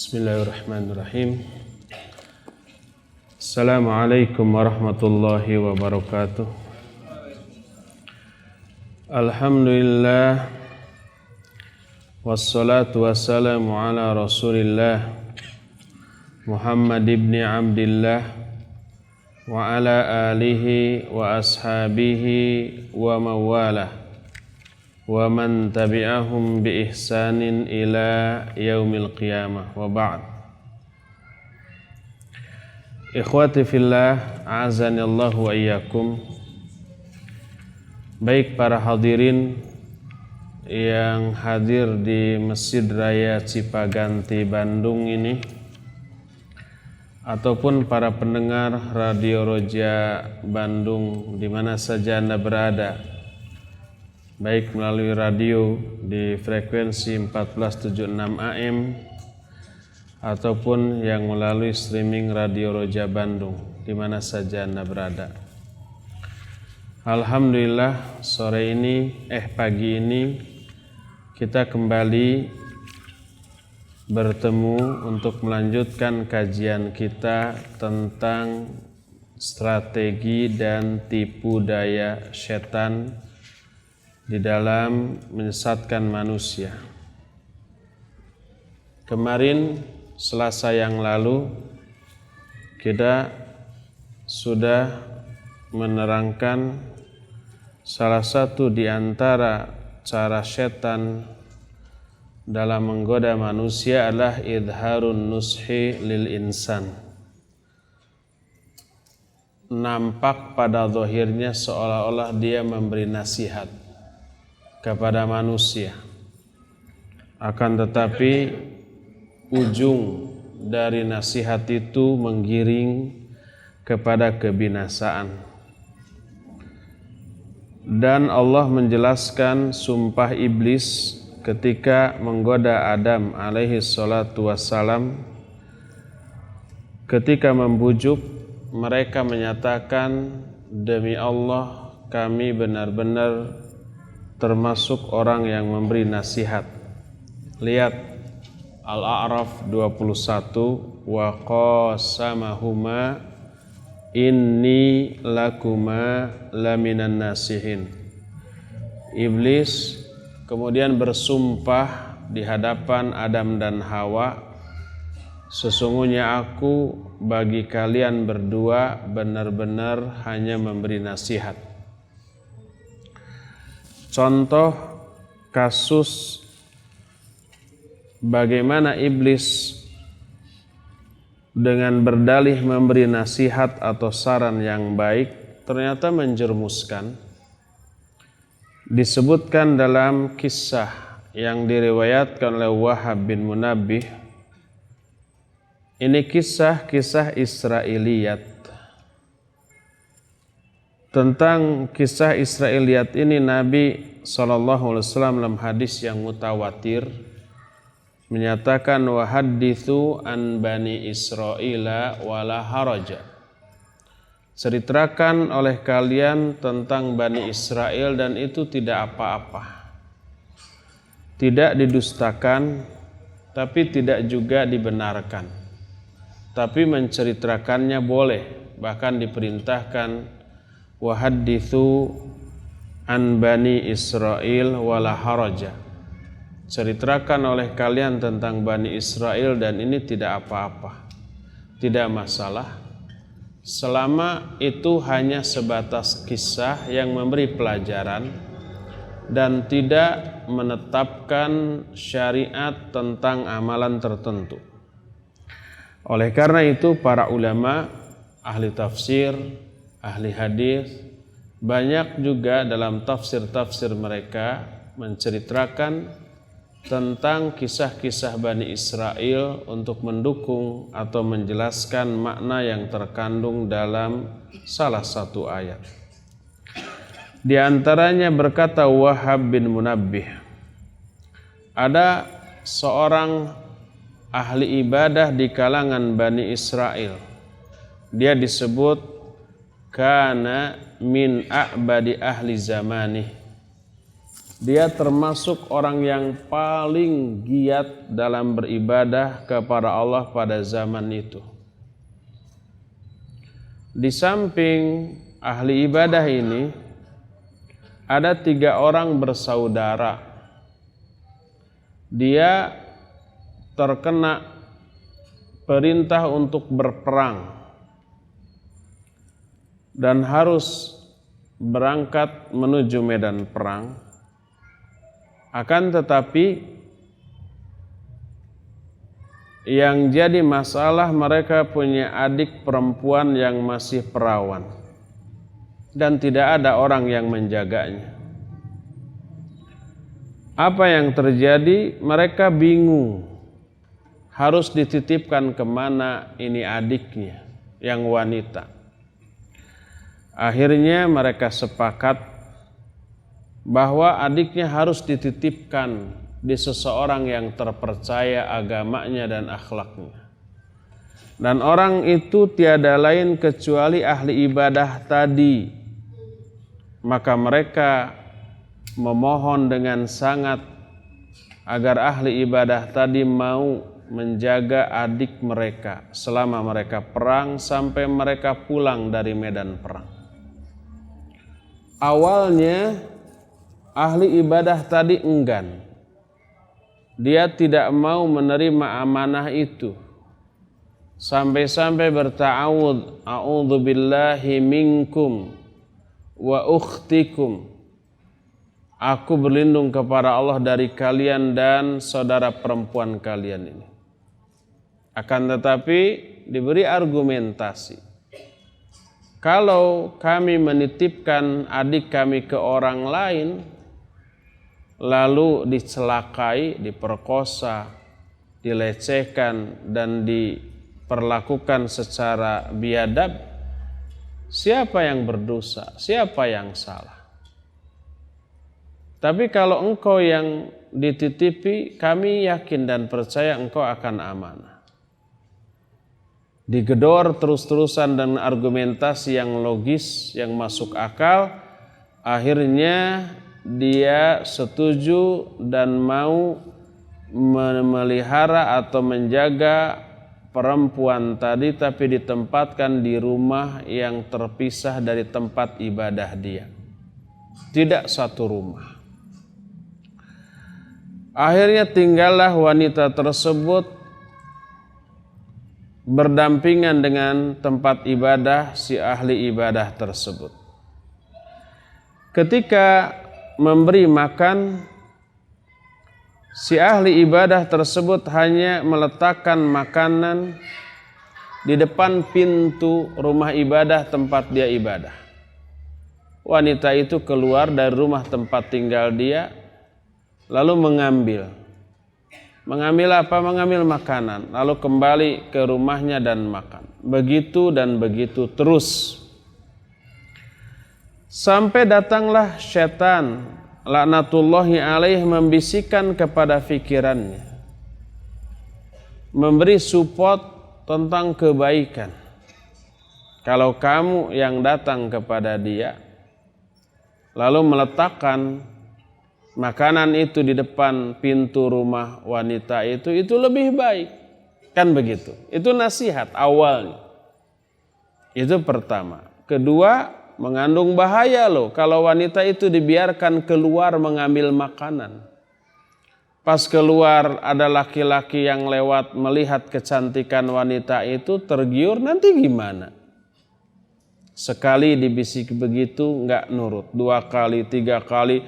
Bismillahirrahmanirrahim. Assalamualaikum warahmatullahi wabarakatuh. Alhamdulillah, wassalatu wassalamu ala Rasulillah Muhammad ibn Abdillah wa ala alihi wa ashabihi wa mawalah wa man tabi'ahum bi ihsanin ila yaumil qiyamah, wa ba'd. Ikhwati fillah, a'azanillahu wa iyyakum. Baik para hadirin yang hadir di Masjid Raya Cipaganti Bandung ini, ataupun para pendengar Radio Roja Bandung di mana saja Anda berada, baik melalui radio di frekuensi 1476 AM ataupun yang melalui streaming Radio Roja Bandung di mana saja Anda berada. Alhamdulillah, pagi ini kita kembali bertemu untuk melanjutkan kajian kita tentang strategi dan tipu daya setan di dalam menyesatkan manusia. Kemarin Selasa yang lalu kita sudah menerangkan salah satu di antara cara setan dalam menggoda manusia adalah idharun nushi lil insan. Nampak pada zahirnya seolah-olah dia memberi nasihat kepada manusia, akan tetapi ujung dari nasihat itu menggiring kepada kebinasaan. Dan Allah menjelaskan sumpah iblis ketika menggoda Adam alaihi salatu wassalam, ketika membujuk mereka menyatakan, demi Allah kami benar-benar termasuk orang yang memberi nasihat. Lihat Al-A'raf 21, wa qasamahuma inni lakuma laminan nasihin. Iblis kemudian bersumpah di hadapan Adam dan Hawa, sesungguhnya aku bagi kalian berdua benar-benar hanya memberi nasihat. Contoh kasus bagaimana iblis dengan berdalih memberi nasihat atau saran yang baik ternyata menjerumuskan, disebutkan dalam kisah yang diriwayatkan oleh Wahab bin Munabbih. Ini kisah-kisah Israiliyat. Tentang kisah Israiliyat ini Nabi SAW dalam hadis yang mutawatir menyatakan, wa hadithu an bani Israila wala haraja. Ceritakan oleh kalian tentang Bani Israel dan itu tidak apa-apa. Tidak didustakan, tapi tidak juga dibenarkan. Tapi menceritakannya boleh, bahkan diperintahkan, wa hadithu an bani Israel wala haraja. Ceritakan oleh kalian tentang Bani Israel dan ini tidak apa-apa, tidak masalah, selama itu hanya sebatas kisah yang memberi pelajaran dan tidak menetapkan syariat tentang amalan tertentu. Oleh karena itu para ulama, ahli tafsir, ahli hadis, banyak juga dalam tafsir-tafsir mereka menceritakan tentang kisah-kisah Bani Israel untuk mendukung atau menjelaskan makna yang terkandung dalam salah satu ayat. Di antaranya berkata Wahab bin Munabbih, ada seorang ahli ibadah di kalangan Bani Israel. Dia disebut kana min a'badi ahli zamanih. dia termasuk orang yang paling giat dalam beribadah kepada Allah pada zaman itu. Di samping ahli ibadah ini, ada 3 orang bersaudara. Dia terkena perintah untuk berperang dan harus berangkat menuju medan perang. Akan tetapi yang jadi masalah, mereka punya adik perempuan yang masih perawan dan tidak ada orang yang menjaganya. Apa yang terjadi? Mereka bingung harus dititipkan kemana ini adiknya yang wanita. Akhirnya mereka sepakat bahwa adiknya harus dititipkan di seseorang yang terpercaya agamanya dan akhlaknya. Dan orang itu tiada lain kecuali ahli ibadah tadi. Maka mereka memohon dengan sangat agar ahli ibadah tadi mau menjaga adik mereka selama mereka perang sampai mereka pulang dari medan perang. Awalnya ahli ibadah tadi enggan. Dia tidak mau menerima amanah itu. Sampai-sampai berta'awud, a'udzubillahi minkum wa ukhtikum. Aku berlindung kepada Allah dari kalian dan saudara perempuan kalian ini. Akan tetapi diberi argumentasi. Kalau kami menitipkan adik kami ke orang lain, lalu dicelakai, diperkosa, dilecehkan, dan diperlakukan secara biadab, siapa yang berdosa? Siapa yang salah? Tapi kalau engkau yang dititipi, kami yakin dan percaya engkau akan amanah. Digedor terus-terusan dengan argumentasi yang logis, yang masuk akal, akhirnya dia setuju dan mau memelihara atau menjaga perempuan tadi, tapi ditempatkan di rumah yang terpisah dari tempat ibadah dia. Tidak satu rumah. Akhirnya tinggallah wanita tersebut berdampingan dengan tempat ibadah si ahli ibadah tersebut. Ketika memberi makan, si ahli ibadah tersebut hanya meletakkan makanan di depan pintu rumah ibadah tempat dia ibadah. Wanita itu keluar dari rumah tempat tinggal dia, lalu mengambil apa? Mengambil makanan, lalu kembali ke rumahnya dan makan. Begitu dan begitu terus. Sampai datanglah syaitan laknatullahi alaih membisikkan kepada fikirannya, memberi support tentang kebaikan. Kalau kamu yang datang kepada dia lalu meletakkan makanan itu di depan pintu rumah wanita itu lebih baik. Kan begitu. Itu nasihat awalnya. Itu pertama. Kedua, mengandung bahaya loh kalau wanita itu dibiarkan keluar mengambil makanan. Pas keluar ada laki-laki yang lewat melihat kecantikan wanita itu, tergiur, nanti gimana? Sekali dibisik begitu nggak nurut, 2 kali, 3 kali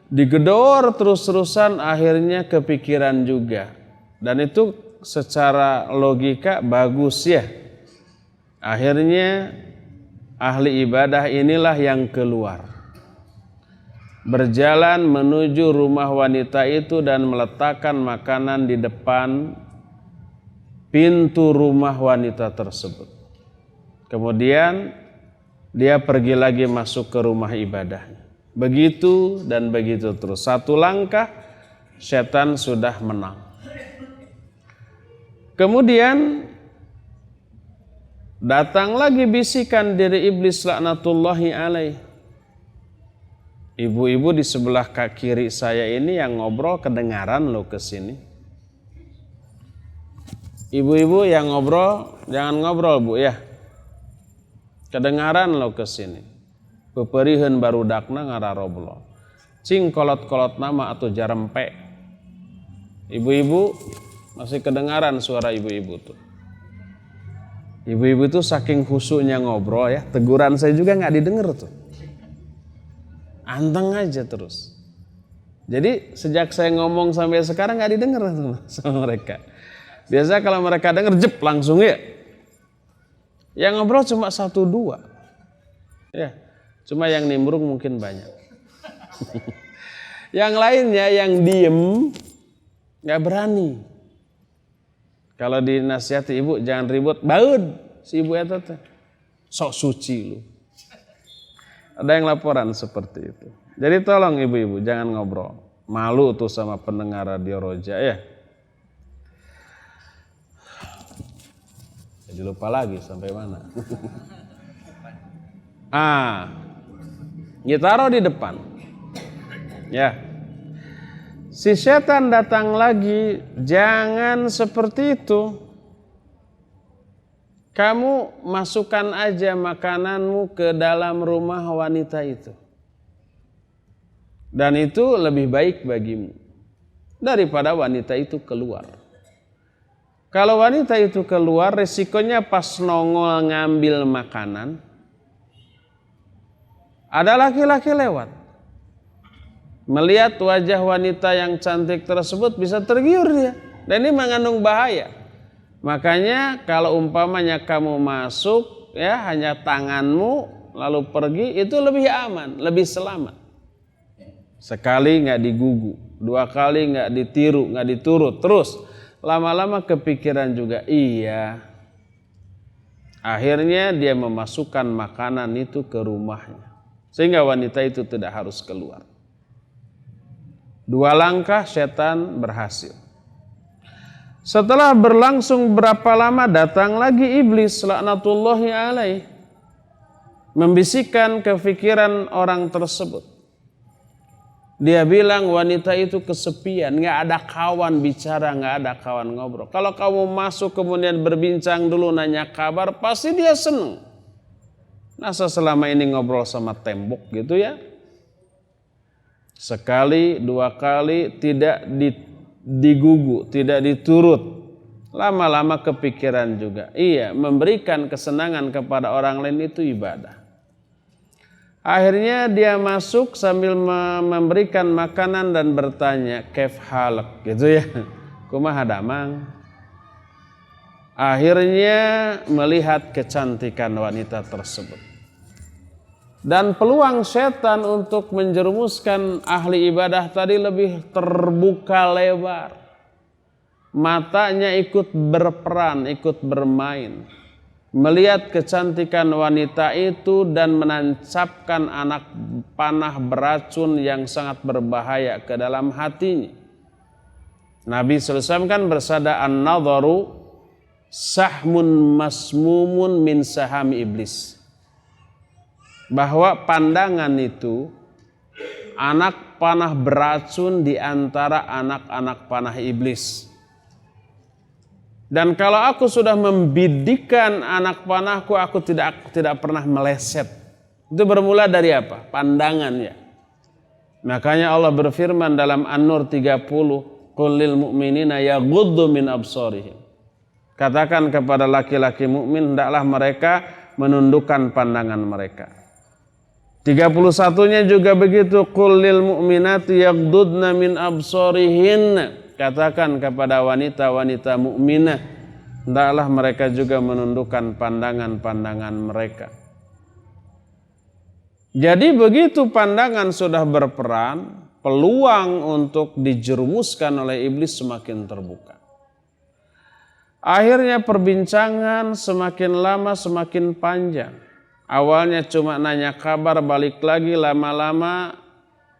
digedor terus-terusan, akhirnya kepikiran juga. Dan itu secara logika bagus ya. Akhirnya ahli ibadah inilah yang keluar, berjalan menuju rumah wanita itu dan meletakkan makanan di depan pintu rumah wanita tersebut. Kemudian dia pergi lagi masuk ke rumah ibadahnya. Begitu dan begitu terus. 1 langkah setan sudah menang. Kemudian datang lagi bisikan dari iblis laknatullahi alaih. Ibu-ibu di sebelah kiri saya ini yang ngobrol kedengaran loh ke sini. Ibu-ibu yang ngobrol, jangan ngobrol Bu ya. Kedengaran loh ke sini. Peperiheun barudakna ngararoblo. Cing kolot-kolot nama atau jarempe. Ibu-ibu masih kedengaran suara ibu-ibu tuh. Ibu-ibu tuh saking khusyuknya ngobrol ya, teguran saya juga nggak didengar tuh. Anteng aja terus. Jadi sejak saya ngomong sampai sekarang nggak didengar sama mereka. Biasa kalau mereka denger jep langsung ya. Yang ngobrol cuma 1-2. Ya, cuma yang nimbrung mungkin banyak. Yang lainnya yang diem nggak berani. Kalau dinasihati ibu jangan ribut, baud si ibu eta teh. Sok suci lu. Ada yang laporan seperti itu. Jadi tolong ibu-ibu jangan ngobrol. Malu tuh sama pendengar Radio Roja ya. Jadi lupa lagi sampai mana. Taruh di depan. Ya. Si setan datang lagi, jangan seperti itu. Kamu masukkan aja makananmu ke dalam rumah wanita itu. Dan itu lebih baik bagimu daripada wanita itu keluar. Kalau wanita itu keluar, resikonya pas nongol ngambil makanan, ada laki-laki lewat. Melihat wajah wanita yang cantik tersebut bisa tergiur dia. Dan ini mengandung bahaya. Makanya kalau umpamanya kamu masuk ya hanya tanganmu lalu pergi itu lebih aman, lebih selamat. Sekali nggak digugu, 2 kali nggak ditiru, nggak diturut, terus lama-lama kepikiran juga iya. Akhirnya dia memasukkan makanan itu ke rumahnya sehingga wanita itu tidak harus keluar. 2 langkah setan berhasil. Setelah berlangsung berapa lama datang lagi iblis laknatullahi alaih membisikkan kefikiran orang tersebut. Dia bilang wanita itu kesepian, nggak ada kawan bicara, nggak ada kawan ngobrol. Kalau kamu masuk kemudian berbincang dulu nanya kabar, pasti dia seneng. Masa selama ini ngobrol sama tembok gitu ya? Sekali, 2 kali tidak digugu, tidak diturut. Lama-lama kepikiran juga. Iya, memberikan kesenangan kepada orang lain itu ibadah. Akhirnya dia masuk sambil memberikan makanan dan bertanya, "Kaif halak?" gitu ya. Kumaha damang? Akhirnya melihat kecantikan wanita tersebut. Dan peluang setan untuk menjerumuskan ahli ibadah tadi lebih terbuka lebar. Matanya ikut berperan, ikut bermain. Melihat kecantikan wanita itu dan menancapkan anak panah beracun yang sangat berbahaya ke dalam hatinya. Nabi SAW kan bersabda, "An-nadharu sahmun masmumun min sahami iblis." Bahwa pandangan itu anak panah beracun di antara anak-anak panah iblis. Dan kalau aku sudah membidikkan anak panahku, aku tidak pernah meleset. Itu bermula dari apa? Pandangannya. Makanya Allah berfirman dalam An-Nur 30, "Qul lil mu'minina yaghuddu min absarihim." Katakan kepada laki-laki mukmin hendaklah mereka menundukkan pandangan mereka. 31-nya juga begitu, "Qul lil mu'minati yaghdudna min absarihinna." Katakan kepada wanita-wanita mukminah hendaklah mereka juga menundukkan pandangan-pandangan mereka. Jadi begitu pandangan sudah berperan, peluang untuk dijerumuskan oleh iblis semakin terbuka. Akhirnya perbincangan semakin lama semakin panjang. Awalnya cuma nanya kabar, balik lagi, lama-lama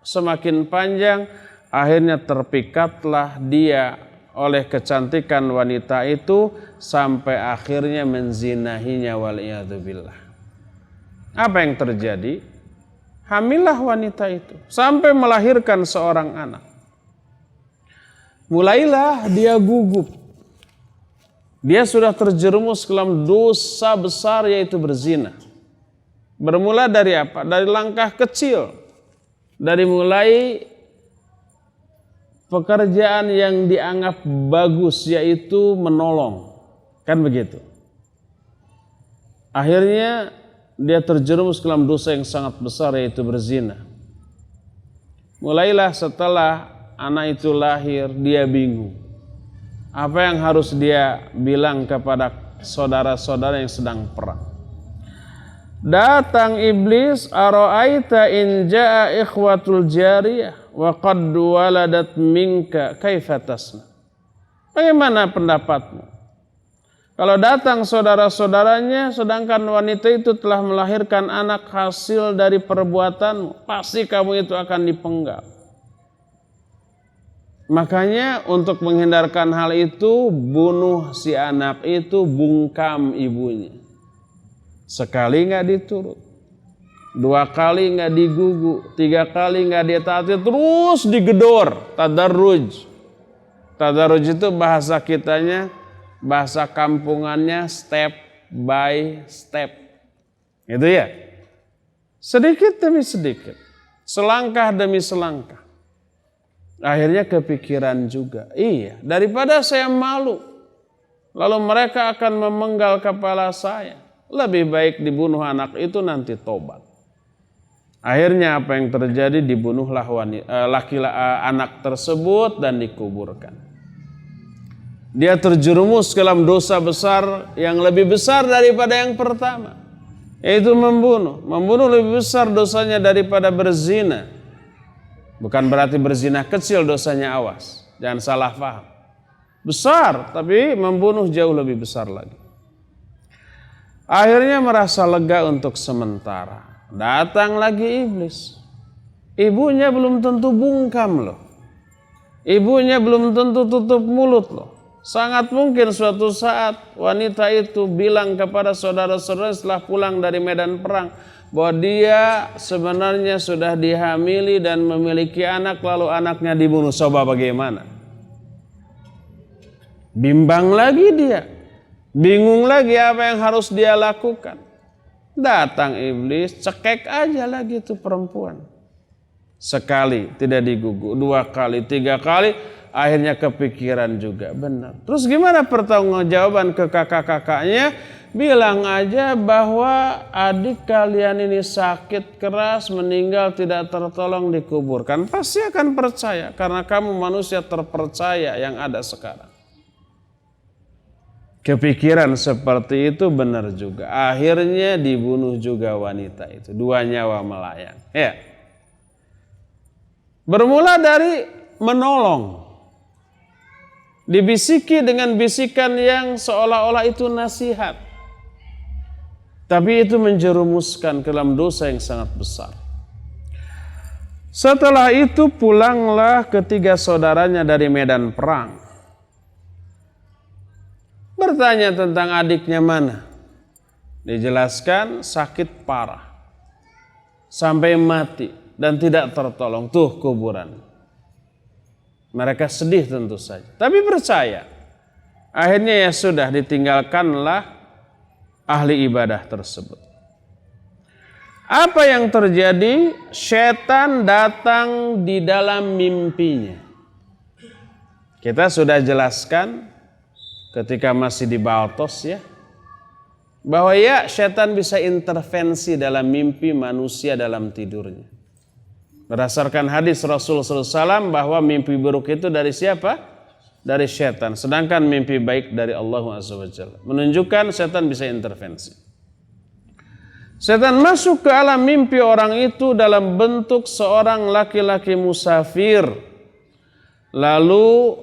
semakin panjang. Akhirnya terpikatlah dia oleh kecantikan wanita itu sampai akhirnya menzinahinya wal'iyadzubillah. Apa yang terjadi? Hamillah wanita itu sampai melahirkan seorang anak. Mulailah dia gugup. Dia sudah terjerumus ke dalam dosa besar yaitu berzina. Bermula dari apa? Dari langkah kecil. Dari mulai pekerjaan yang dianggap bagus yaitu menolong. Kan begitu. Akhirnya dia terjerumus ke dalam dosa yang sangat besar yaitu berzina. Mulailah setelah anak itu lahir dia bingung. Apa yang harus dia bilang kepada saudara-saudara yang sedang perang. Datang iblis, ara'aita in ja'a ikhwatul jariyah wa qad waladat minka kaifa tasna. Bagaimana pendapatmu? Kalau datang saudara-saudaranya sedangkan wanita itu telah melahirkan anak hasil dari perbuatanmu, pasti kamu itu akan dipenggal. Makanya untuk menghindarkan hal itu, bunuh si anak itu, bungkam ibunya. Sekali nggak diturut, 2 kali nggak digugu, 3 kali nggak ditaati, terus digedor. Tadarruj. Tadarruj itu bahasa kitanya, bahasa kampungannya step by step. Gitu ya. Sedikit demi sedikit, selangkah demi selangkah. Akhirnya kepikiran juga, iya, daripada saya malu, lalu mereka akan memenggal kepala saya, lebih baik dibunuh anak itu nanti tobat. Akhirnya apa yang terjadi? Dibunuhlah anak tersebut dan dikuburkan. Dia terjerumus ke dalam dosa besar yang lebih besar daripada yang pertama, yaitu membunuh. Membunuh lebih besar dosanya daripada berzina. Bukan berarti berzina kecil dosanya, awas, jangan salah paham. Besar, tapi membunuh jauh lebih besar lagi. Akhirnya merasa lega untuk sementara. Datang lagi iblis. Ibunya belum tentu bungkam loh. Ibunya belum tentu tutup mulut loh. Sangat mungkin suatu saat wanita itu bilang kepada saudara-saudara setelah pulang dari medan perang bahwa dia sebenarnya sudah dihamili dan memiliki anak, lalu anaknya dibunuh. Coba bagaimana? Bimbang lagi dia. Bingung lagi apa yang harus dia lakukan. Datang iblis, cekek aja lagi tuh perempuan. Sekali tidak digugu, 2 kali, 3 kali, akhirnya kepikiran juga, benar. Terus gimana pertanggungjawaban ke kakak-kakaknya? Bilang aja bahwa adik kalian ini sakit keras, meninggal tidak tertolong, dikuburkan. Pasti akan percaya karena kamu manusia terpercaya yang ada sekarang. Kepikiran seperti itu benar juga. Akhirnya dibunuh juga wanita itu. 2 nyawa melayang. Ya. Bermula dari menolong. Dibisiki dengan bisikan yang seolah-olah itu nasihat. Tapi itu menjerumuskan ke dalam dosa yang sangat besar. Setelah itu pulanglah ketiga saudaranya dari medan perang. Bertanya tentang adiknya mana. Dijelaskan sakit parah. Sampai mati dan tidak tertolong. Tuh kuburan. Mereka sedih tentu saja. Tapi percaya. Akhirnya ya sudah, ditinggalkanlah ahli ibadah tersebut. Apa yang terjadi? Setan datang di dalam mimpinya. Kita sudah jelaskan ketika masih di Baltos ya, bahwa ya setan bisa intervensi dalam mimpi manusia dalam tidurnya. Berdasarkan hadis Rasul SAW bahwa mimpi buruk itu dari siapa? Dari setan. Sedangkan mimpi baik dari Allah SWT. Menunjukkan setan bisa intervensi. Setan masuk ke alam mimpi orang itu dalam bentuk seorang laki-laki musafir. Lalu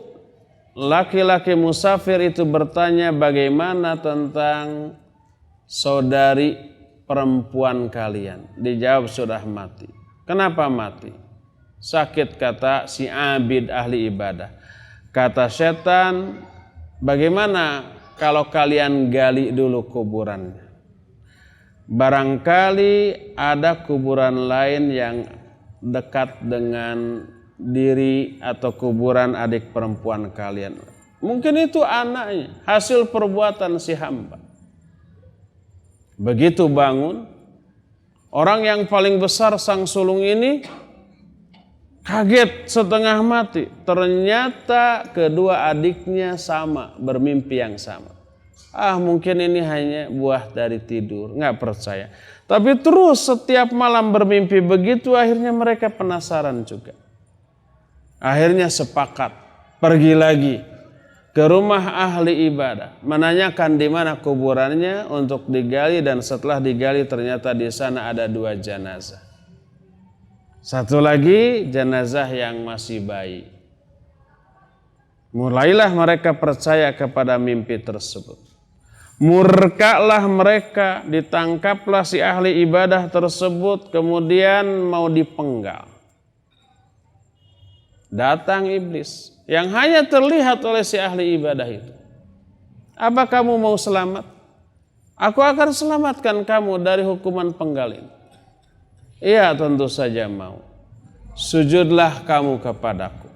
laki-laki musafir itu bertanya bagaimana tentang saudari perempuan kalian. Dijawab sudah mati. Kenapa mati? Sakit, kata si abid ahli ibadah. Kata setan, bagaimana kalau kalian gali dulu kuburannya? barangkali ada kuburan lain yang dekat dengan diri atau kuburan adik perempuan kalian. Mungkin itu anaknya, hasil perbuatan si hamba. Begitu bangun, orang yang paling besar sang sulung ini kaget setengah mati. Ternyata kedua adiknya sama, bermimpi yang sama. Mungkin ini hanya buah dari tidur, nggak percaya. Tapi terus setiap malam bermimpi begitu, akhirnya mereka penasaran juga. Akhirnya sepakat, pergi lagi ke rumah ahli ibadah, menanyakan di mana kuburannya untuk digali, dan setelah digali ternyata di sana ada 2 jenazah. Satu lagi jenazah yang masih bayi. Mulailah mereka percaya kepada mimpi tersebut. Murkalah mereka, ditangkaplah si ahli ibadah tersebut, kemudian mau dipenggal. Datang iblis yang hanya terlihat oleh si ahli ibadah itu. Apa kamu mau selamat? Aku akan selamatkan kamu dari hukuman penggal ini. Iya, tentu saja mau. Sujudlah kamu kepadaku.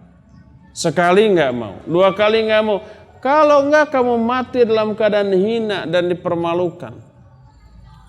Sekali enggak mau, 2 kali enggak mau. Kalau enggak kamu mati dalam keadaan hina dan dipermalukan.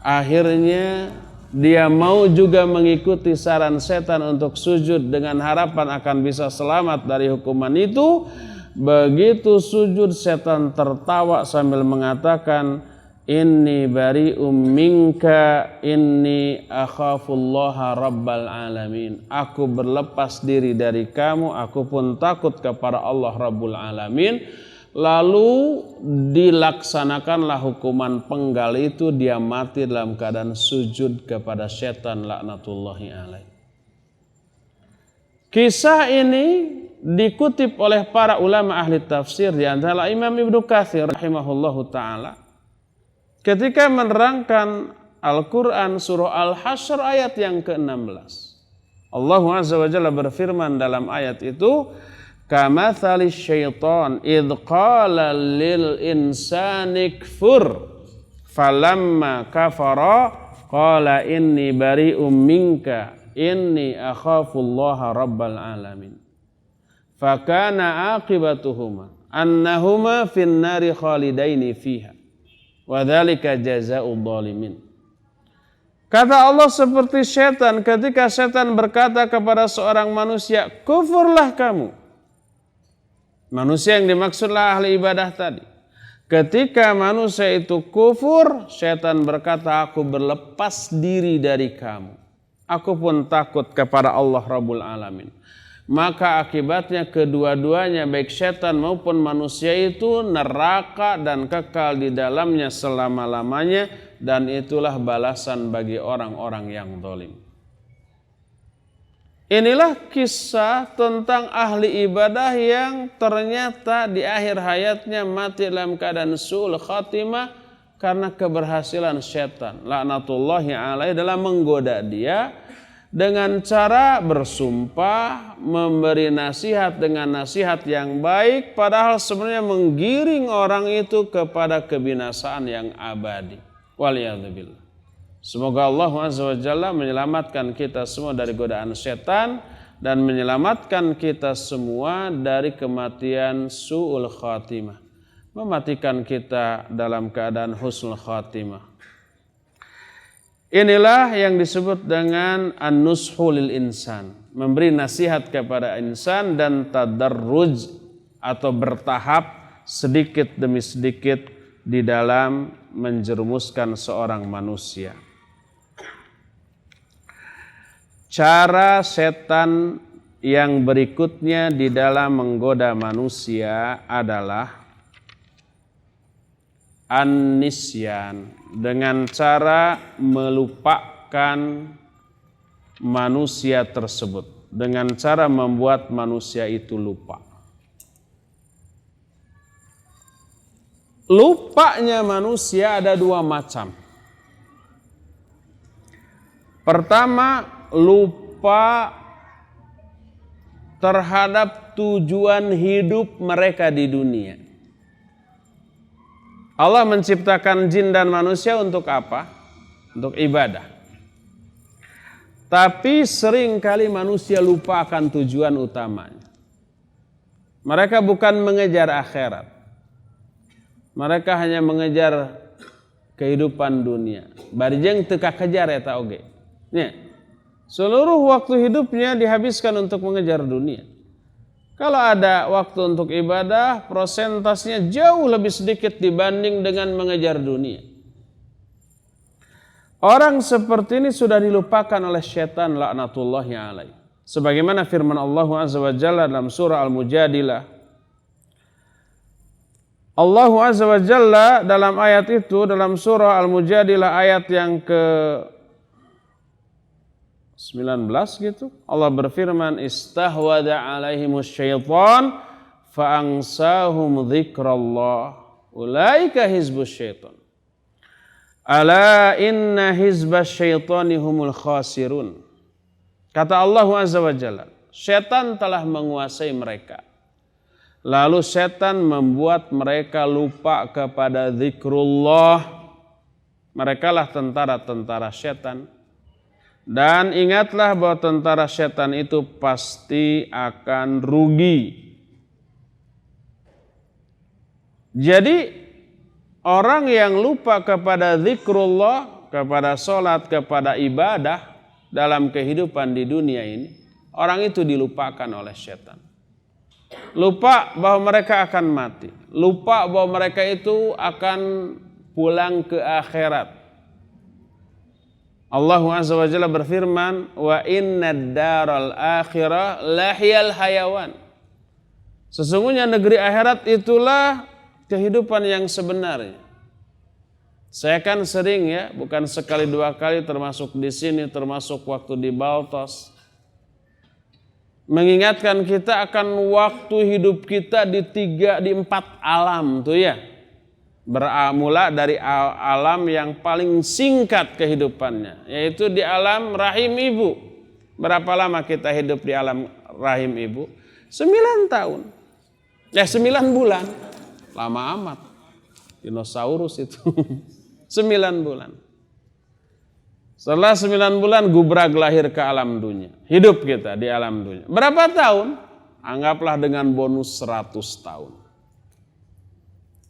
Akhirnya dia mau juga mengikuti saran setan untuk sujud dengan harapan akan bisa selamat dari hukuman itu. Begitu sujud, setan tertawa sambil mengatakan, inni bari'um minka inni akhafullaha rabbal alamin. Aku berlepas diri dari kamu, aku pun takut kepada Allah Rabbul Alamin. Lalu dilaksanakanlah hukuman penggal itu, dia mati dalam keadaan sujud kepada setan laknatullahi alaih. Kisah ini dikutip oleh para ulama ahli tafsir, di antara Imam Ibnu Katsir rahimahullahu taala ketika menerangkan Al-Quran surah Al-Hasyr ayat yang ke-16. Allah Azza wa Jalla berfirman dalam ayat itu, kamatsali syaitan idh qala lil insani kfur falamma kafara qala inni bari'um minka inni akhafullaha rabbal alamin fakana aqibatuhuma annahuma fin nari khalidaini fiha wa dzalika jazaa'ul zalimin. Kata Allah seperti setan ketika setan berkata kepada seorang manusia, kufurlah kamu. Manusia yang dimaksudlah ahli ibadah tadi. Ketika manusia itu kufur, setan berkata, aku berlepas diri dari kamu. Aku pun takut kepada Allah Rabbul Alamin. Maka akibatnya kedua-duanya, baik setan maupun manusia itu neraka dan kekal di dalamnya selama-lamanya. Dan itulah balasan bagi orang-orang yang zalim. Inilah kisah tentang ahli ibadah yang ternyata di akhir hayatnya mati dalam keadaan su'ul khatimah karena keberhasilan setan laknatullahi alaih dalam menggoda dia dengan cara bersumpah, memberi nasihat dengan nasihat yang baik, padahal sebenarnya menggiring orang itu kepada kebinasaan yang abadi. Waliyadzubillah. Semoga Allah Azza wa Jalla menyelamatkan kita semua dari godaan setan dan menyelamatkan kita semua dari kematian su'ul khatimah. Mematikan kita dalam keadaan husnul khatimah. Inilah yang disebut dengan an-nushu lil insan. Memberi nasihat kepada insan dan tadarruj atau bertahap sedikit demi sedikit di dalam menjerumuskan seorang manusia. Cara setan yang berikutnya di dalam menggoda manusia adalah an-nisyan, dengan cara melupakan manusia tersebut, dengan cara membuat manusia itu lupa. Lupanya manusia ada 2 macam. Pertama, lupa terhadap tujuan hidup mereka di dunia. Allah menciptakan jin dan manusia untuk apa? untuk ibadah. Tapi seringkali manusia lupa akan tujuan utamanya. Mereka bukan mengejar akhirat. Mereka hanya mengejar kehidupan dunia. Barijeng teka kejar eta oge. Nya, seluruh waktu hidupnya dihabiskan untuk mengejar dunia. Kalau ada waktu untuk ibadah, prosentasenya jauh lebih sedikit dibanding dengan mengejar dunia. Orang seperti ini sudah dilupakan oleh syaitan laknatullahi alaih. Sebagaimana firman Allah Azza wa Jalla dalam surah Al-Mujadilah. Allah Azza wa Jalla dalam ayat itu, dalam surah Al-Mujadilah ayat yang ke 19 gitu. Allah berfirman, istahwada alaihimus syaitan fa'angsahum dzikrallah. Ulaika hizbus syaitan. Ala inna hizbas syaitani humul khasirun. Kata Allah Azza wa Jalla, setan telah menguasai mereka. Lalu setan membuat mereka lupa kepada zikrullah. Mereka lah tentara-tentara setan. Dan ingatlah bahwa tentara setan itu pasti akan rugi. Jadi orang yang lupa kepada zikrullah, kepada sholat, kepada ibadah dalam kehidupan di dunia ini, orang itu dilupakan oleh setan. Lupa bahwa mereka akan mati. Lupa bahwa mereka itu akan pulang ke akhirat. Allah Azza wa Jalla berfirman, wa innad daral akhirah lahiyal hayawan. Sesungguhnya negeri akhirat itulah kehidupan yang sebenarnya. Saya kan sering ya, bukan sekali dua kali, termasuk di sini, termasuk waktu di Baltos, mengingatkan kita akan waktu hidup kita di 4 alam tuh ya. Bermula dari alam yang paling singkat kehidupannya, yaitu di alam rahim ibu. Berapa lama kita hidup di alam rahim ibu? 9 tahun. 9 bulan. Lama amat. Dinosaurus itu. 9 bulan. Setelah 9 bulan gubrag lahir ke alam dunia. Hidup kita di alam dunia. Berapa tahun? Anggaplah dengan bonus 100 tahun.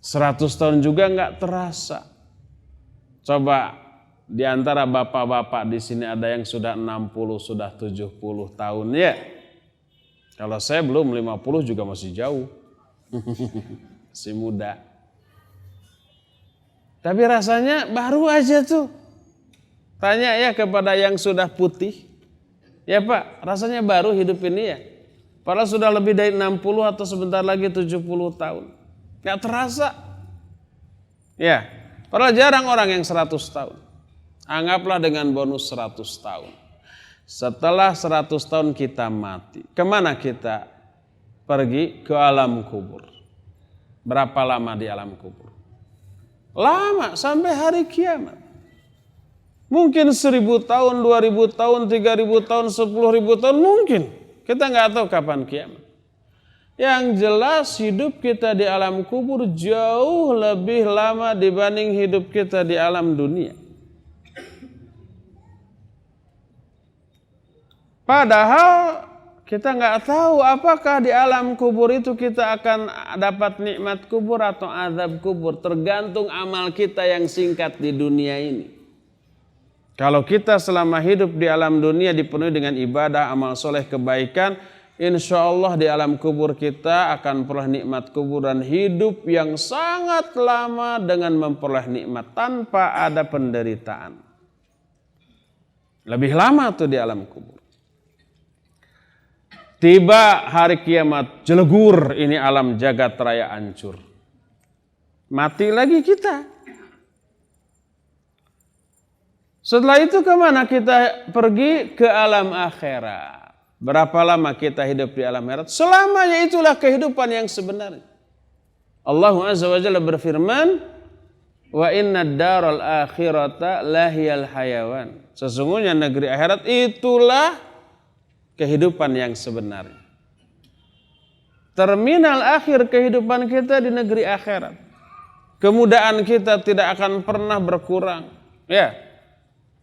100 tahun juga nggak terasa. Coba di antara bapak-bapak di sini ada yang sudah 60, sudah 70 tahun ya. Kalau saya belum 50 juga masih jauh. Masih muda. Tapi rasanya baru aja tuh. Tanya ya kepada yang sudah putih. Ya Pak, rasanya baru hidup ini ya. Padahal sudah lebih dari 60 atau sebentar lagi 70 tahun. Gak terasa. Ya, padahal jarang orang yang 100 tahun. Anggaplah dengan bonus 100 tahun. Setelah 100 tahun kita mati. Kemana kita pergi? Ke alam kubur. Berapa lama di alam kubur? Lama, sampai hari kiamat. Mungkin 1000 tahun, 2000 tahun, 3000 tahun, 10.000 tahun mungkin. Kita nggak tahu kapan kiamat. Yang jelas hidup kita di alam kubur jauh lebih lama dibanding hidup kita di alam dunia. Padahal kita nggak tahu apakah di alam kubur itu kita akan dapat nikmat kubur atau azab kubur. Tergantung amal kita yang singkat di dunia ini. Kalau kita selama hidup di alam dunia dipenuhi dengan ibadah, amal soleh, kebaikan, insya Allah di alam kubur kita akan peroleh nikmat kubur dan hidup yang sangat lama dengan memperoleh nikmat tanpa ada penderitaan. Lebih lama tuh di alam kubur. Tiba hari kiamat, jelegur ini alam jagat raya hancur. Mati lagi kita. Setelah itu kemana kita pergi? Ke alam akhirat. Berapa lama kita hidup di alam akhirat? Selamanya itulah kehidupan yang sebenarnya. Allah Azza wa Jalla berfirman, wa innad daral akhirata lahiyal hayawan. Sesungguhnya negeri akhirat itulah kehidupan yang sebenarnya. Terminal akhir kehidupan kita di negeri akhirat. Kemudahan kita tidak akan pernah berkurang. Ya,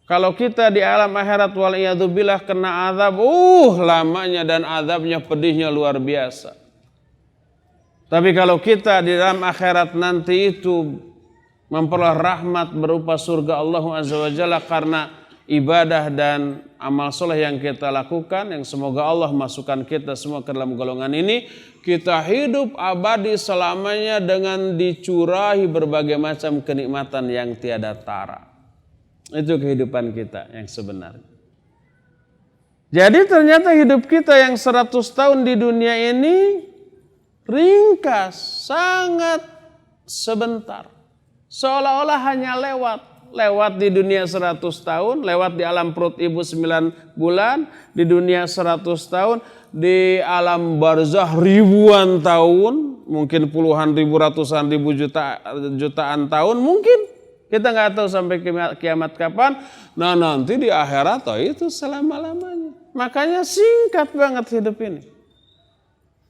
Kalau kita di alam akhirat waliyadzubillah kena azab, lamanya dan azabnya pedihnya luar biasa. Tapi kalau kita di dalam akhirat nanti itu memperoleh rahmat berupa surga Allah Azza wa Jalla karena ibadah dan amal soleh yang kita lakukan, yang semoga Allah masukkan kita semua ke dalam golongan ini, kita hidup abadi selamanya dengan dicurahi berbagai macam kenikmatan yang tiada tara. Itu kehidupan kita yang sebenarnya. Jadi ternyata hidup kita yang 100 tahun di dunia ini ringkas, sangat sebentar. Seolah-olah hanya lewat di dunia 100 tahun, lewat di alam perut ibu 9 bulan, di dunia 100 tahun, di alam barzah ribuan tahun, mungkin puluhan ribu, ratusan ribu, jutaan tahun, mungkin. Kita nggak tahu sampai kiamat kapan. Nah nanti di akhirat itu selama-lamanya. Makanya singkat banget hidup ini.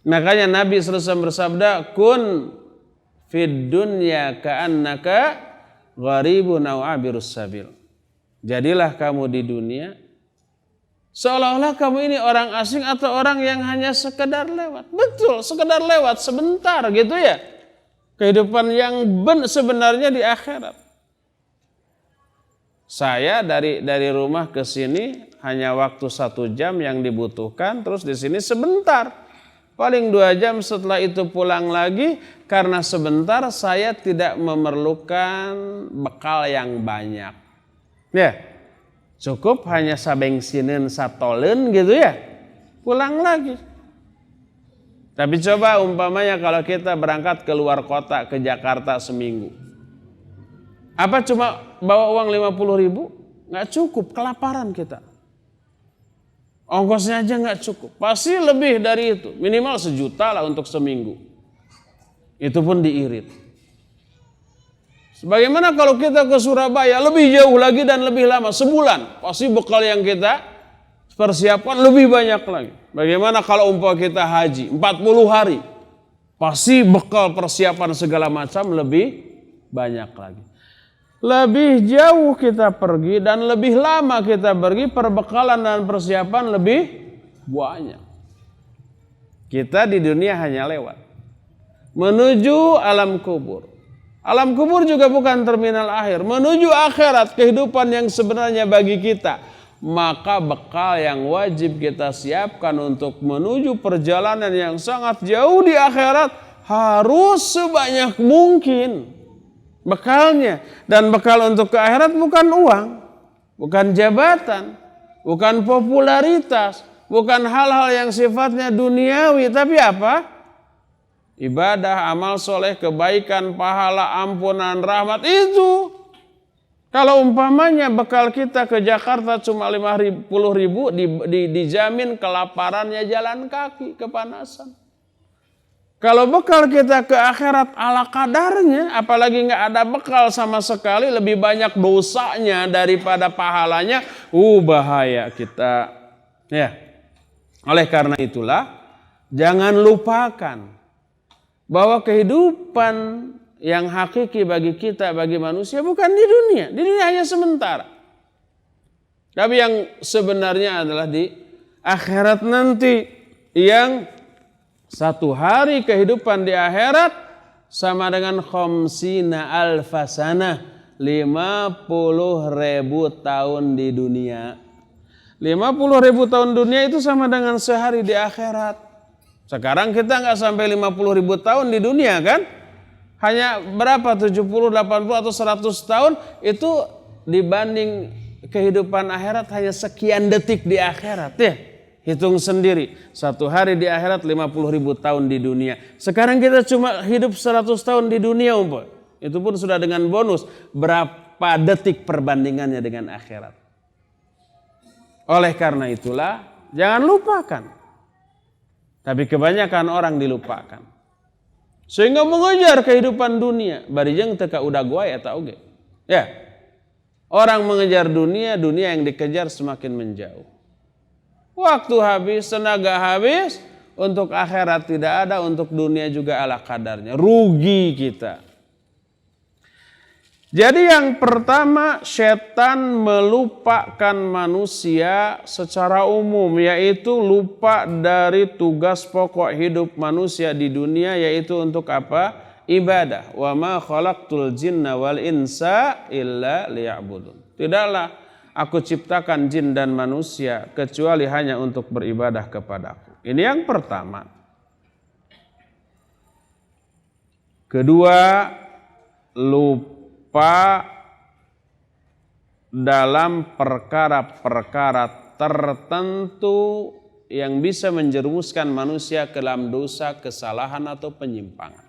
Makanya Nabi SAW bersabda, kun fid dunya ka'annaka gharibun aw abirus sabil. Jadilah kamu di dunia seolah-olah kamu ini orang asing atau orang yang hanya sekedar lewat. Betul, sekedar lewat sebentar gitu ya. Kehidupan yang sebenarnya di akhirat. Saya dari rumah ke sini hanya waktu 1 jam yang dibutuhkan, terus di sini sebentar. Paling 2 jam setelah itu pulang lagi, karena sebentar saya tidak memerlukan bekal yang banyak. Ya, cukup hanya sabengsineun satoleun gitu ya, pulang lagi. Tapi coba umpamanya kalau kita berangkat ke luar kota, ke Jakarta seminggu. Apa cuma bawa uang 50.000? Nggak cukup, kelaparan kita. Ongkosnya aja nggak cukup. Pasti lebih dari itu. Minimal 1 juta lah untuk seminggu. Itu pun diirit. Sebagaimana kalau kita ke Surabaya lebih jauh lagi dan lebih lama. Sebulan. Pasti bekal yang kita persiapkan lebih banyak lagi. Bagaimana kalau umpama kita haji 40 hari. Pasti bekal persiapan segala macam lebih banyak lagi. Lebih jauh kita pergi dan lebih lama kita pergi, perbekalan dan persiapan lebih banyak. Kita di dunia hanya lewat. Menuju alam kubur. Alam kubur juga bukan terminal akhir. Menuju akhirat, kehidupan yang sebenarnya bagi kita. Maka bekal yang wajib kita siapkan untuk menuju perjalanan yang sangat jauh di akhirat harus sebanyak mungkin. Bekalnya, dan bekal untuk ke akhirat bukan uang, bukan jabatan, bukan popularitas, bukan hal-hal yang sifatnya duniawi, tapi apa? Ibadah, amal soleh, kebaikan, pahala, ampunan, rahmat itu. Kalau umpamanya bekal kita ke Jakarta cuma 50.000, dijamin kelaparannya jalan kaki, kepanasan. Kalau bekal kita ke akhirat ala kadarnya, apalagi nggak ada bekal sama sekali, lebih banyak dosanya daripada pahalanya, bahaya kita. Ya, oleh karena itulah, jangan lupakan bahwa kehidupan yang hakiki bagi kita, bagi manusia bukan di dunia. Di dunia hanya sementara. Tapi yang sebenarnya adalah di akhirat nanti, yang 1 hari kehidupan di akhirat sama dengan khamsina alfasana, 50.000 tahun di dunia. 50.000 tahun dunia itu sama dengan sehari di akhirat. Sekarang kita nggak sampai 50.000 tahun di dunia kan? Hanya berapa? 70, 80 atau 100 tahun itu dibanding kehidupan akhirat hanya sekian detik di akhirat ya. Hitung sendiri, 1 hari di akhirat 50.000 tahun di dunia. Sekarang kita cuma hidup 100 tahun di dunia umpamanya. Itu pun sudah dengan bonus. Berapa detik perbandingannya dengan akhirat. Oleh karena itulah, jangan lupakan. Tapi kebanyakan orang dilupakan. Sehingga mengejar kehidupan dunia. Barijeng teka udah gua ya tak oge. Ya. Orang mengejar dunia, dunia yang dikejar semakin menjauh. Waktu habis, tenaga habis, untuk akhirat tidak ada, untuk dunia juga ala kadarnya. Rugi kita. Jadi yang pertama, setan melupakan manusia secara umum, yaitu lupa dari tugas pokok hidup manusia di dunia, yaitu untuk apa? Ibadah. Wa ma khalaqtul jinna wal insa illa liya'budun. Tidaklah aku ciptakan jin dan manusia kecuali hanya untuk beribadah kepadaku. Ini yang pertama. Kedua, lupa dalam perkara-perkara tertentu yang bisa menjerumuskan manusia ke dalam dosa, kesalahan atau penyimpangan.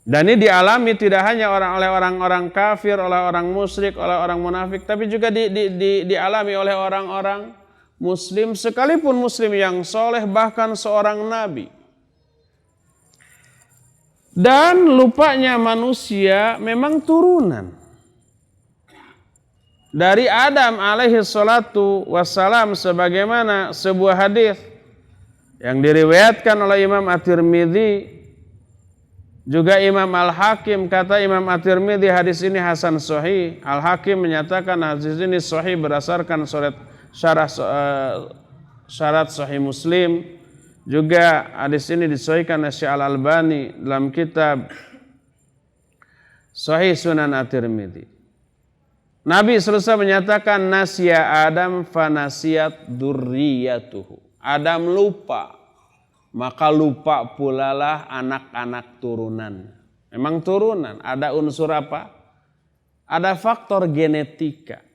Dan ini dialami tidak hanya oleh orang-orang kafir, oleh orang musyrik, oleh orang munafik, tapi juga dialami oleh orang-orang muslim, sekalipun muslim yang soleh, bahkan seorang nabi. Dan lupanya manusia memang turunan dari Adam alaihi salatu wassalam, sebagaimana sebuah hadis yang diriwayatkan oleh Imam At-Tirmidzi, juga Imam Al-Hakim. Kata Imam At-Tirmidzi, hadis ini hasan sahih. Al-Hakim menyatakan hadis ini sahih berdasarkan syarat sahih Muslim. Juga hadis ini disahihkan oleh Syekh Al-Albani dalam kitab Sahih Sunan At-Tirmidzi. Nabi selesai menyatakan, nasya Adam fanasiyat dzurriyyatuhu. Adam lupa, maka lupa pula lah anak-anak turunan. Memang turunan, ada unsur apa? Ada faktor genetika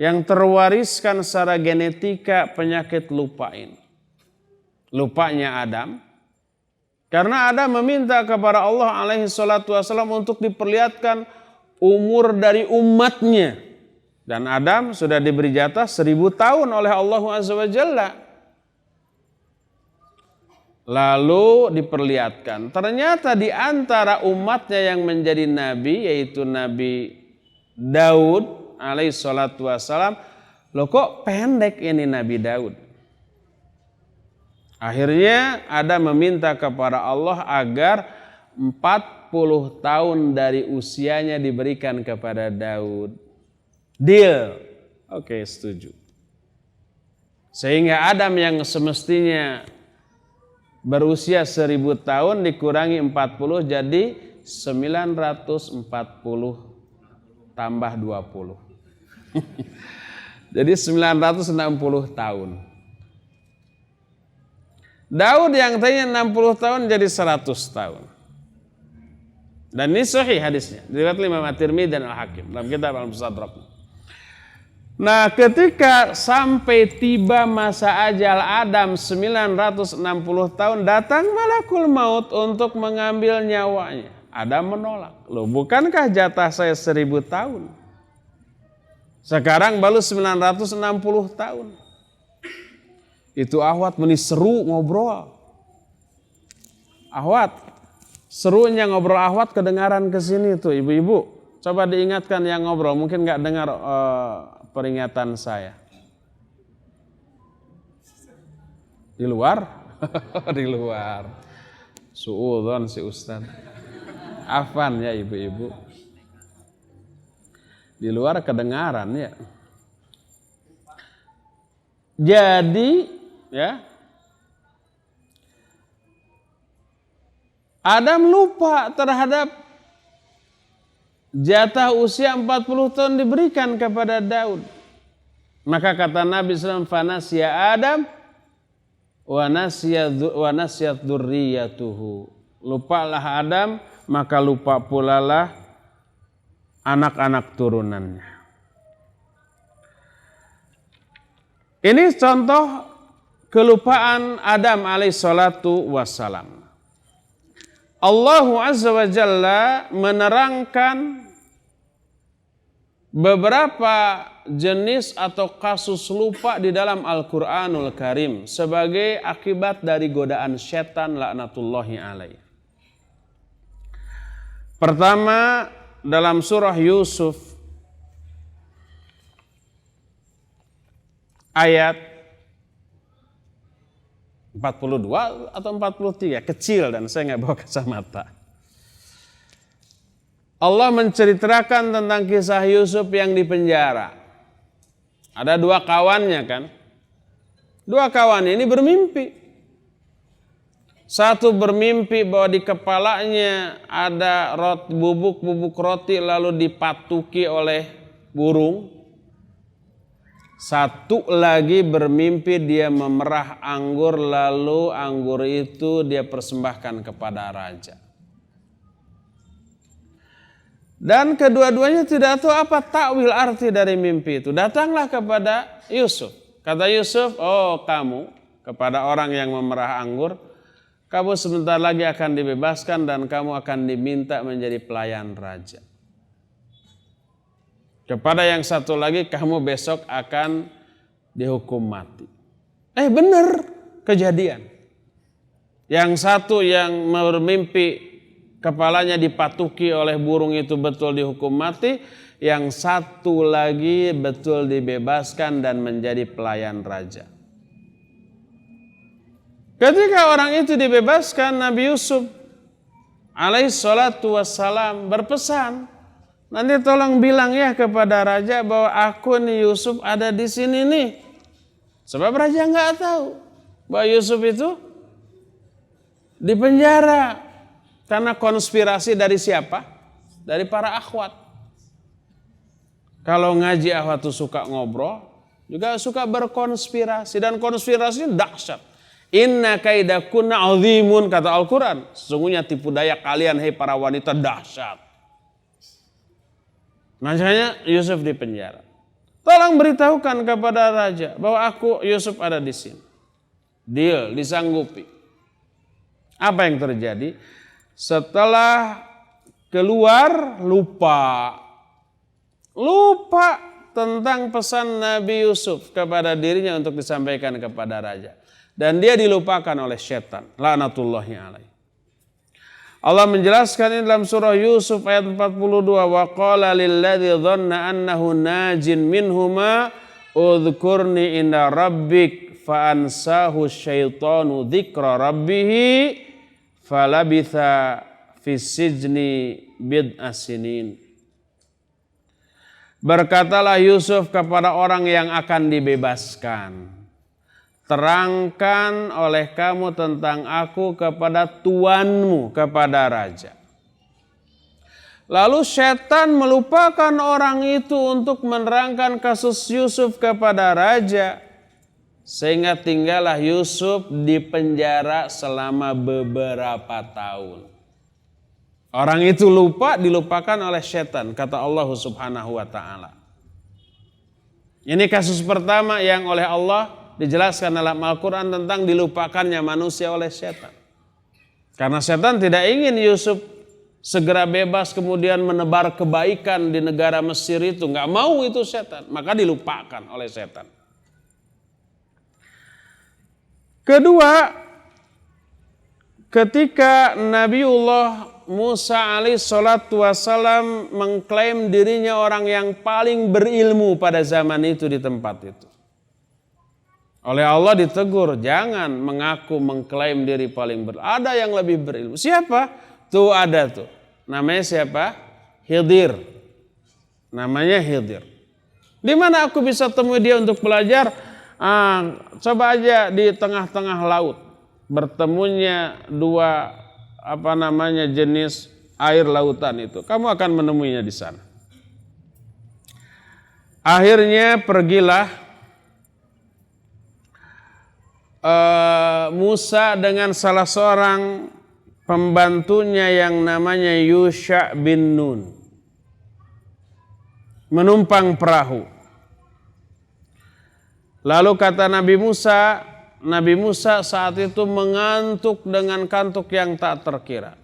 yang terwariskan secara genetika penyakit lupa ini. Lupanya Adam, karena Adam meminta kepada Allah alaihi salatu wassalam untuk diperlihatkan umur dari umatnya. Dan Adam sudah diberi jatah 1000 tahun oleh Allah azza wa jalla. Lalu diperlihatkan, ternyata di antara umatnya yang menjadi nabi, yaitu Nabi Daud alaihi salatu wassalam, loh kok pendek ini Nabi Daud? Akhirnya Adam meminta kepada Allah agar 40 tahun dari usianya diberikan kepada Daud. Deal. Oke, setuju. Sehingga Adam yang semestinya berusia 1000 tahun dikurangi 40 jadi 940 tambah 20. Jadi 960 tahun. Daud yang tadinya 60 tahun jadi 100 tahun. Dan ini sahih hadisnya. Diriwayatkan Imam At-Tirmidzi dan Al-Hakim dalam kitab Al-Mustadrak. Nah, ketika sampai tiba masa ajal Adam 960 tahun, datang malakul maut untuk mengambil nyawanya. Adam menolak. Loh, bukankah jatah saya 1000 tahun? Sekarang baru 960 tahun. Itu Ahwat meni seru ngobrol. Ahwat, serunya ngobrol Ahwat kedengaran ke sini tuh ibu-ibu. Coba diingatkan yang ngobrol, mungkin nggak dengar peringatan saya. Di luar? Di luar. Suudzon si Ustaz. Afan ya ibu-ibu. Di luar kedengaran ya. Jadi ya, Adam lupa terhadap jatah usia 40 tahun diberikan kepada Daud. Maka kata Nabi SAW, fanasya Adam wa nasyat dzurriyyatuhu. Lupalah Adam, maka lupa pula lah anak-anak turunannya. Ini contoh kelupaan Adam alaihissalatu wassalam. Allah azza wa jalla menerangkan beberapa jenis atau kasus lupa di dalam Al-Quranul Karim sebagai akibat dari godaan syaitan laknatullahi alaih. Pertama, dalam surah Yusuf ayat 42 atau 43, kecil dan saya nggak bawa kacamata. Allah menceritakan tentang kisah Yusuf yang di penjara. Ada dua kawannya kan. Dua kawan ini bermimpi. Satu bermimpi bahwa di kepalanya ada bubuk roti lalu dipatuki oleh burung. Satu lagi bermimpi dia memerah anggur lalu anggur itu dia persembahkan kepada raja. Dan kedua-duanya tidak tahu apa takwil arti dari mimpi itu. Datanglah kepada Yusuf. Kata Yusuf, oh kamu kepada orang yang memerah anggur, kamu sebentar lagi akan dibebaskan dan kamu akan diminta menjadi pelayan raja. Kepada yang satu lagi, kamu besok akan dihukum mati. Benar kejadian. Yang satu yang bermimpi kepalanya dipatuki oleh burung itu betul dihukum mati. Yang satu lagi betul dibebaskan dan menjadi pelayan raja. Ketika orang itu dibebaskan, Nabi Yusuf alaihissalatu wassalam berpesan, nanti tolong bilang ya kepada raja bahwa aku nih Yusuf ada di sini nih. Sebab raja nggak tahu bahwa Yusuf itu di penjara karena konspirasi dari siapa? Dari para akhwat. Kalau ngaji akhwat itu suka ngobrol, juga suka berkonspirasi dan konspirasi dahsyat. Inna kaidakunna azimun, kata Al-Quran. Sesungguhnya tipu daya kalian hai para wanita dahsyat. Makanya Yusuf di penjara. Tolong beritahukan kepada raja bahwa aku Yusuf ada di sini. Deal, disanggupi. Apa yang terjadi? Setelah keluar lupa tentang pesan Nabi Yusuf kepada dirinya untuk disampaikan kepada raja. Dan dia dilupakan oleh setan. Laknatullahi alaih. Allah menjelaskan ini dalam surah Yusuf ayat 42. Wa qala lilladzi dhanna annahu najin minhuma udhkurni inda rabbik fa ansahu syaitanu dzikra rabbih falabitha fis sijni bid'a sinin. Berkatalah Yusuf kepada orang yang akan dibebaskan, terangkan oleh kamu tentang aku kepada tuanmu, kepada raja. Lalu setan melupakan orang itu untuk menerangkan kasus Yusuf kepada raja. Sehingga tinggallah Yusuf di penjara selama beberapa tahun. Orang itu lupa, dilupakan oleh setan, kata Allah Subhanahu wa ta'ala. Ini kasus pertama yang oleh Allah dijelaskan dalam Al-Quran tentang dilupakannya manusia oleh setan. Karena setan tidak ingin Yusuf segera bebas kemudian menebar kebaikan di negara Mesir itu. Nggak mau itu setan, maka dilupakan oleh setan. Kedua, ketika Nabiullah Musa alaihissalatu wassalam mengklaim dirinya orang yang paling berilmu pada zaman itu di tempat itu. Oleh Allah ditegur, jangan mengaku mengklaim diri paling berilmu. Ada yang lebih berilmu. Siapa? Tuh ada tuh. Namanya siapa? Khidir. Namanya Khidir. Di mana aku bisa temui dia untuk belajar? Coba aja di tengah-tengah laut. Bertemunya dua jenis air lautan itu. Kamu akan menemuinya di sana. Akhirnya pergilah Musa dengan salah seorang pembantunya yang namanya Yusha bin Nun. Menumpang perahu. Lalu kata Nabi Musa saat itu mengantuk dengan kantuk yang tak terkira.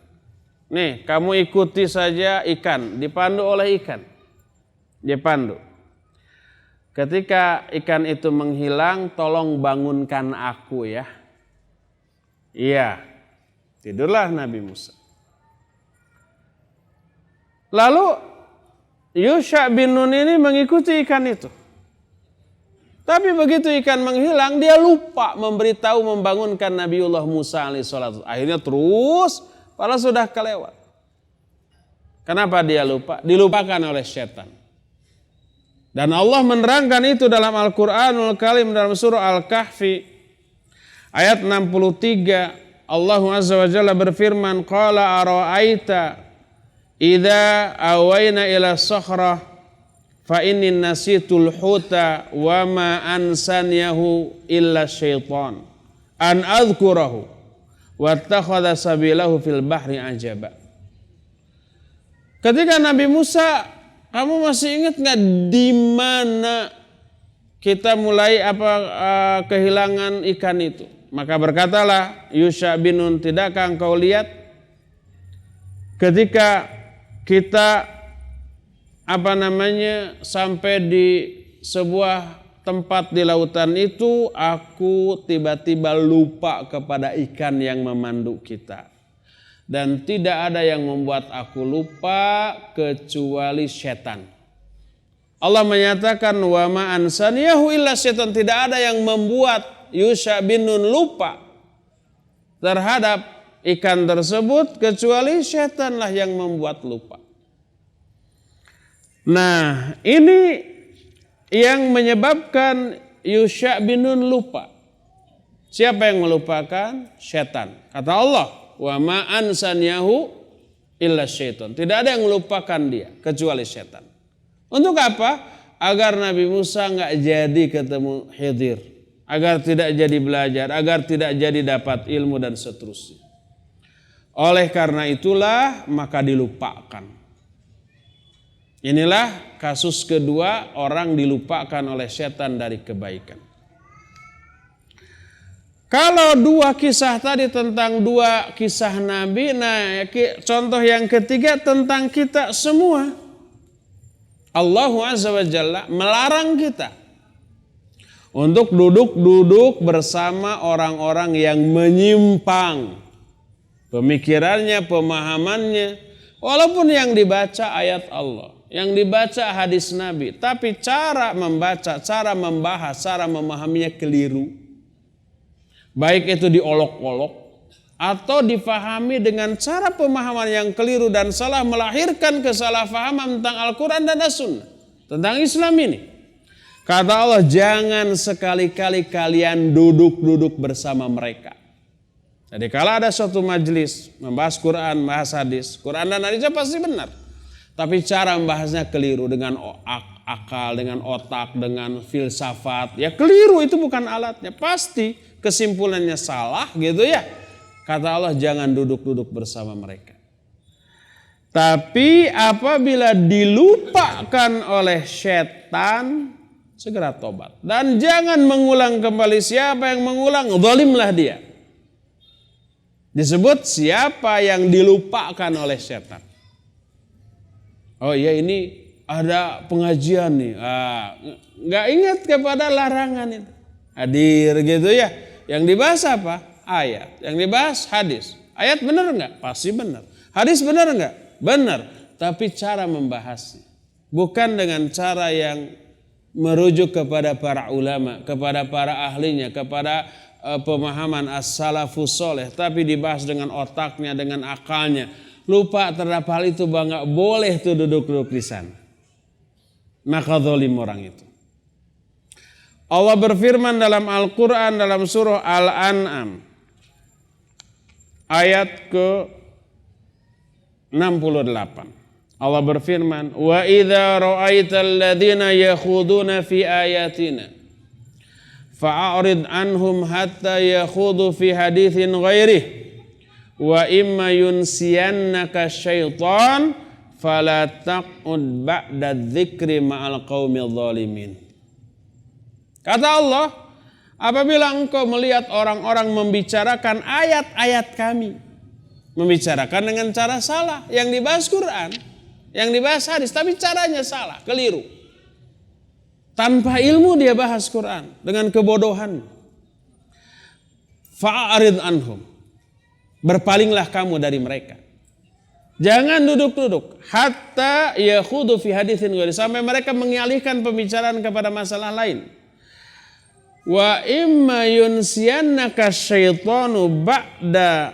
Nih, kamu ikuti saja ikan, dipandu oleh ikan. Dipandu. Ketika ikan itu menghilang, tolong bangunkan aku ya. Iya, tidurlah Nabi Musa. Lalu Yusha bin Nun ini mengikuti ikan itu. Tapi begitu ikan menghilang, dia lupa memberitahu membangunkan Nabiullah Musa alaihissalam. Akhirnya terus, padahal sudah kelewat. Kenapa dia lupa? Dilupakan oleh setan. Dan Allah menerangkan itu dalam Al-Qur'anul Karim dalam surah Al-Kahfi ayat 63. Allah Azza wa Jalla berfirman, qala ara'aita idza awayna ila sakhrah fa inni nasitul huta wa ma ansaniyahu illa syaitan an adhkurahu wattakhadha sabilahu fil bahri ajaba. Ketika Nabi Musa, kamu masih ingat nggak di mana kita mulai kehilangan ikan itu? Maka berkatalah Yusha bin Nun, tidakkah engkau lihat ketika kita sampai di sebuah tempat di lautan itu, aku tiba-tiba lupa kepada ikan yang memandu kita. Dan tidak ada yang membuat aku lupa kecuali setan. Allah menyatakan wa ma ansaniyahu illa setan. Tidak ada yang membuat Yusha bin Nun lupa terhadap ikan tersebut kecuali setanlah yang membuat lupa. Nah, ini yang menyebabkan Yusha bin Nun lupa. Siapa yang melupakan? Setan. Kata Allah, wa ma ansaniyahu illa syaitan. Tidak ada yang melupakan dia kecuali setan. Untuk apa? Agar Nabi Musa nggak jadi ketemu Khidir, agar tidak jadi belajar, agar tidak jadi dapat ilmu dan seterusnya. Oleh karena itulah maka dilupakan. Inilah kasus kedua, orang dilupakan oleh setan dari kebaikan. Kalau dua kisah tadi tentang dua kisah Nabi, nah contoh yang ketiga tentang kita semua. Allah Azza wa Jalla melarang kita untuk duduk-duduk bersama orang-orang yang menyimpang pemikirannya, pemahamannya. Walaupun yang dibaca ayat Allah, yang dibaca hadis Nabi, tapi cara membaca, cara membahas, cara memahaminya keliru. Baik itu diolok-olok atau difahami dengan cara pemahaman yang keliru dan salah, melahirkan kesalahpahaman tentang Al-Quran dan As-Sunnah, tentang Islam ini. Kata Allah, jangan sekali-kali kalian duduk-duduk bersama mereka. Jadi kalau ada suatu majelis membahas Quran, membahas hadis, Quran dan hadisnya pasti benar. Tapi cara membahasnya keliru, dengan akal, dengan otak, dengan filsafat. Ya keliru, itu bukan alatnya. Pasti kesimpulannya salah gitu ya. Kata Allah, jangan duduk-duduk bersama mereka. Tapi apabila dilupakan oleh setan, segera tobat. Dan jangan mengulang kembali. Siapa yang mengulang, zalimlah dia. Disebut siapa yang dilupakan oleh setan. Oh iya, ini ada pengajian nih. Nggak ingat kepada larangan itu. Hadir gitu ya. Yang dibahas apa? Ayat. Yang dibahas hadis. Ayat benar nggak? Pasti benar. Hadis benar nggak? Benar. Tapi cara membahasnya bukan dengan cara yang merujuk kepada para ulama, kepada para ahlinya, kepada pemahaman as-salafus soleh, tapi dibahas dengan otaknya, dengan akalnya. Lupa terhadap hal itu, nggak boleh tuh duduk-duduk di sana. Maka zalim orang itu. Allah berfirman dalam Al-Quran dalam surah Al-An'am ayat ke-68. Allah berfirman, wa idza ra'aital ladzina yakhuduna fi ayatina fa'arid anhum hatta yakhudu fi haditsin ghairih wa imma yunsiyannaka syaitan fala taq'ud ba'da dzikri ma'al qaumil zalimin. Kata Allah, apabila engkau melihat orang-orang membicarakan ayat-ayat kami, membicarakan dengan cara salah, yang dibahas Quran, yang dibahas hadis, tapi caranya salah, keliru. Tanpa ilmu dia bahas Quran dengan kebodohan. Fa'arid anhum. Berpalinglah kamu dari mereka. Jangan duduk-duduk hatta yakhudu fi haditsin ghairi, sampai mereka mengalihkan pembicaraan kepada masalah lain. Wa imma yunsiyannaka syaitanu ba'da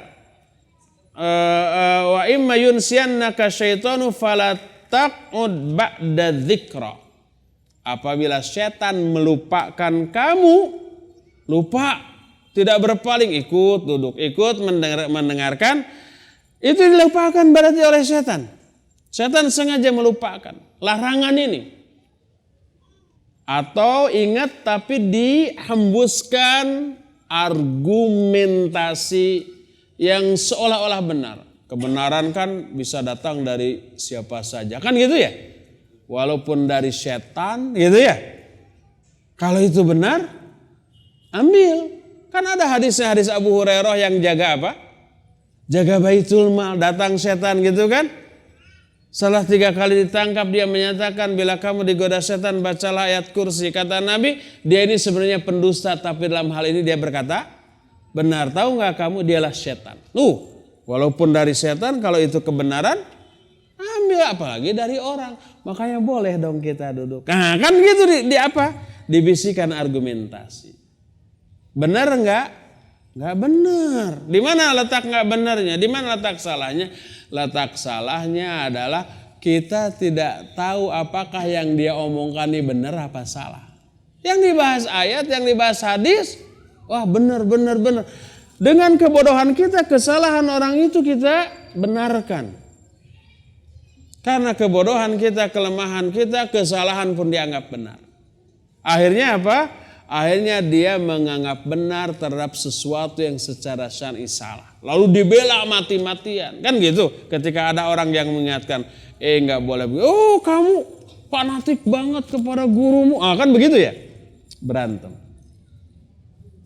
wa imma yunsiyannaka syaitanu fala taq'ud ba'da dzikra. Apabila setan melupakan kamu, lupa, tidak berpaling, ikut duduk, ikut mendengarkan, itu dilupakan berarti oleh setan. Setan sengaja melupakan larangan ini. Atau ingat tapi dihembuskan argumentasi yang seolah-olah benar. Kebenaran kan bisa datang dari siapa saja, kan gitu ya? Walaupun dari setan, gitu ya? Kalau itu benar, ambil. Kan ada hadisnya, hadis Abu Hurairah yang jaga apa? Jaga Baitul Mal, datang setan gitu kan? Setelah 3 kali ditangkap dia menyatakan, bila kamu digoda setan bacalah ayat kursi. Kata Nabi, dia ini sebenarnya pendusta, tapi dalam hal ini dia berkata benar. Tahu nggak kamu, dialah setan. Walaupun dari setan, kalau itu kebenaran, ambil, apalagi dari orang. Makanya boleh dong kita duduk. Nah kan gitu di apa? Dibisikan argumentasi. Benar enggak? Enggak benar. Di mana letak enggak benarnya? Di mana letak salahnya? Letak salahnya adalah kita tidak tahu apakah yang dia omongkan ini benar apa salah. Yang dibahas ayat, yang dibahas hadis, wah benar. Dengan kebodohan kita, kesalahan orang itu kita benarkan. Karena kebodohan kita, kelemahan kita, kesalahan pun dianggap benar. Akhirnya apa? Akhirnya dia menganggap benar terhadap sesuatu yang secara syar'i salah. Lalu dibela mati-matian. Kan gitu. Ketika ada orang yang mengingatkan, enggak boleh. Oh kamu fanatik banget kepada gurumu. Kan begitu ya? Berantem.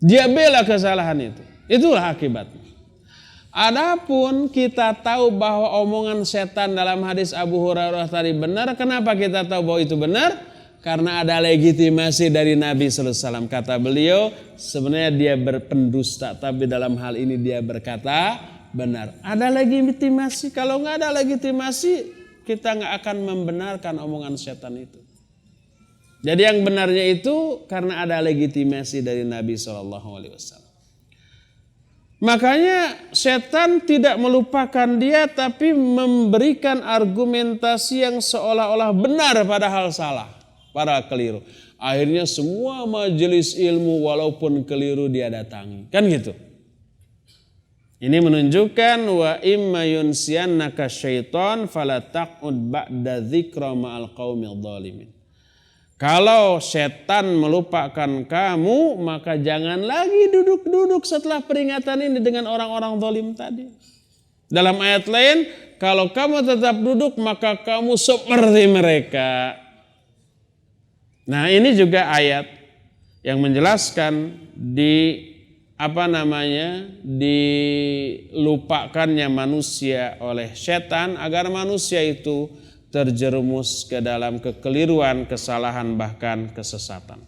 Dia bela kesalahan itu. Itulah akibatnya. Adapun kita tahu bahwa omongan setan dalam hadis Abu Hurairah tadi benar. Kenapa kita tahu bahwa itu benar? Karena ada legitimasi dari Nabi sallallahu alaihi wasallam. Kata beliau, sebenarnya dia berpendusta, tapi dalam hal ini dia berkata benar. Ada legitimasi. Kalau nggak ada legitimasi, kita nggak akan membenarkan omongan setan itu. Jadi yang benarnya itu karena ada legitimasi dari Nabi sallallahu alaihi wasallam. Makanya setan tidak melupakan dia, tapi memberikan argumentasi yang seolah-olah benar padahal salah, padahal keliru. Akhirnya semua majelis ilmu walaupun keliru dia datangi. Kan gitu. Ini menunjukkan wa imma yunsiyannaka syaitan fala taq'ud ba'da dzikra ma'al qaumil dhalimin. Kalau setan melupakan kamu, maka jangan lagi duduk-duduk setelah peringatan ini dengan orang-orang zalim tadi. Dalam ayat lain, kalau kamu tetap duduk, maka kamu seperti mereka. Nah, ini juga ayat yang menjelaskan dilupakannya manusia oleh setan agar manusia itu terjerumus ke dalam kekeliruan, kesalahan, bahkan kesesatan.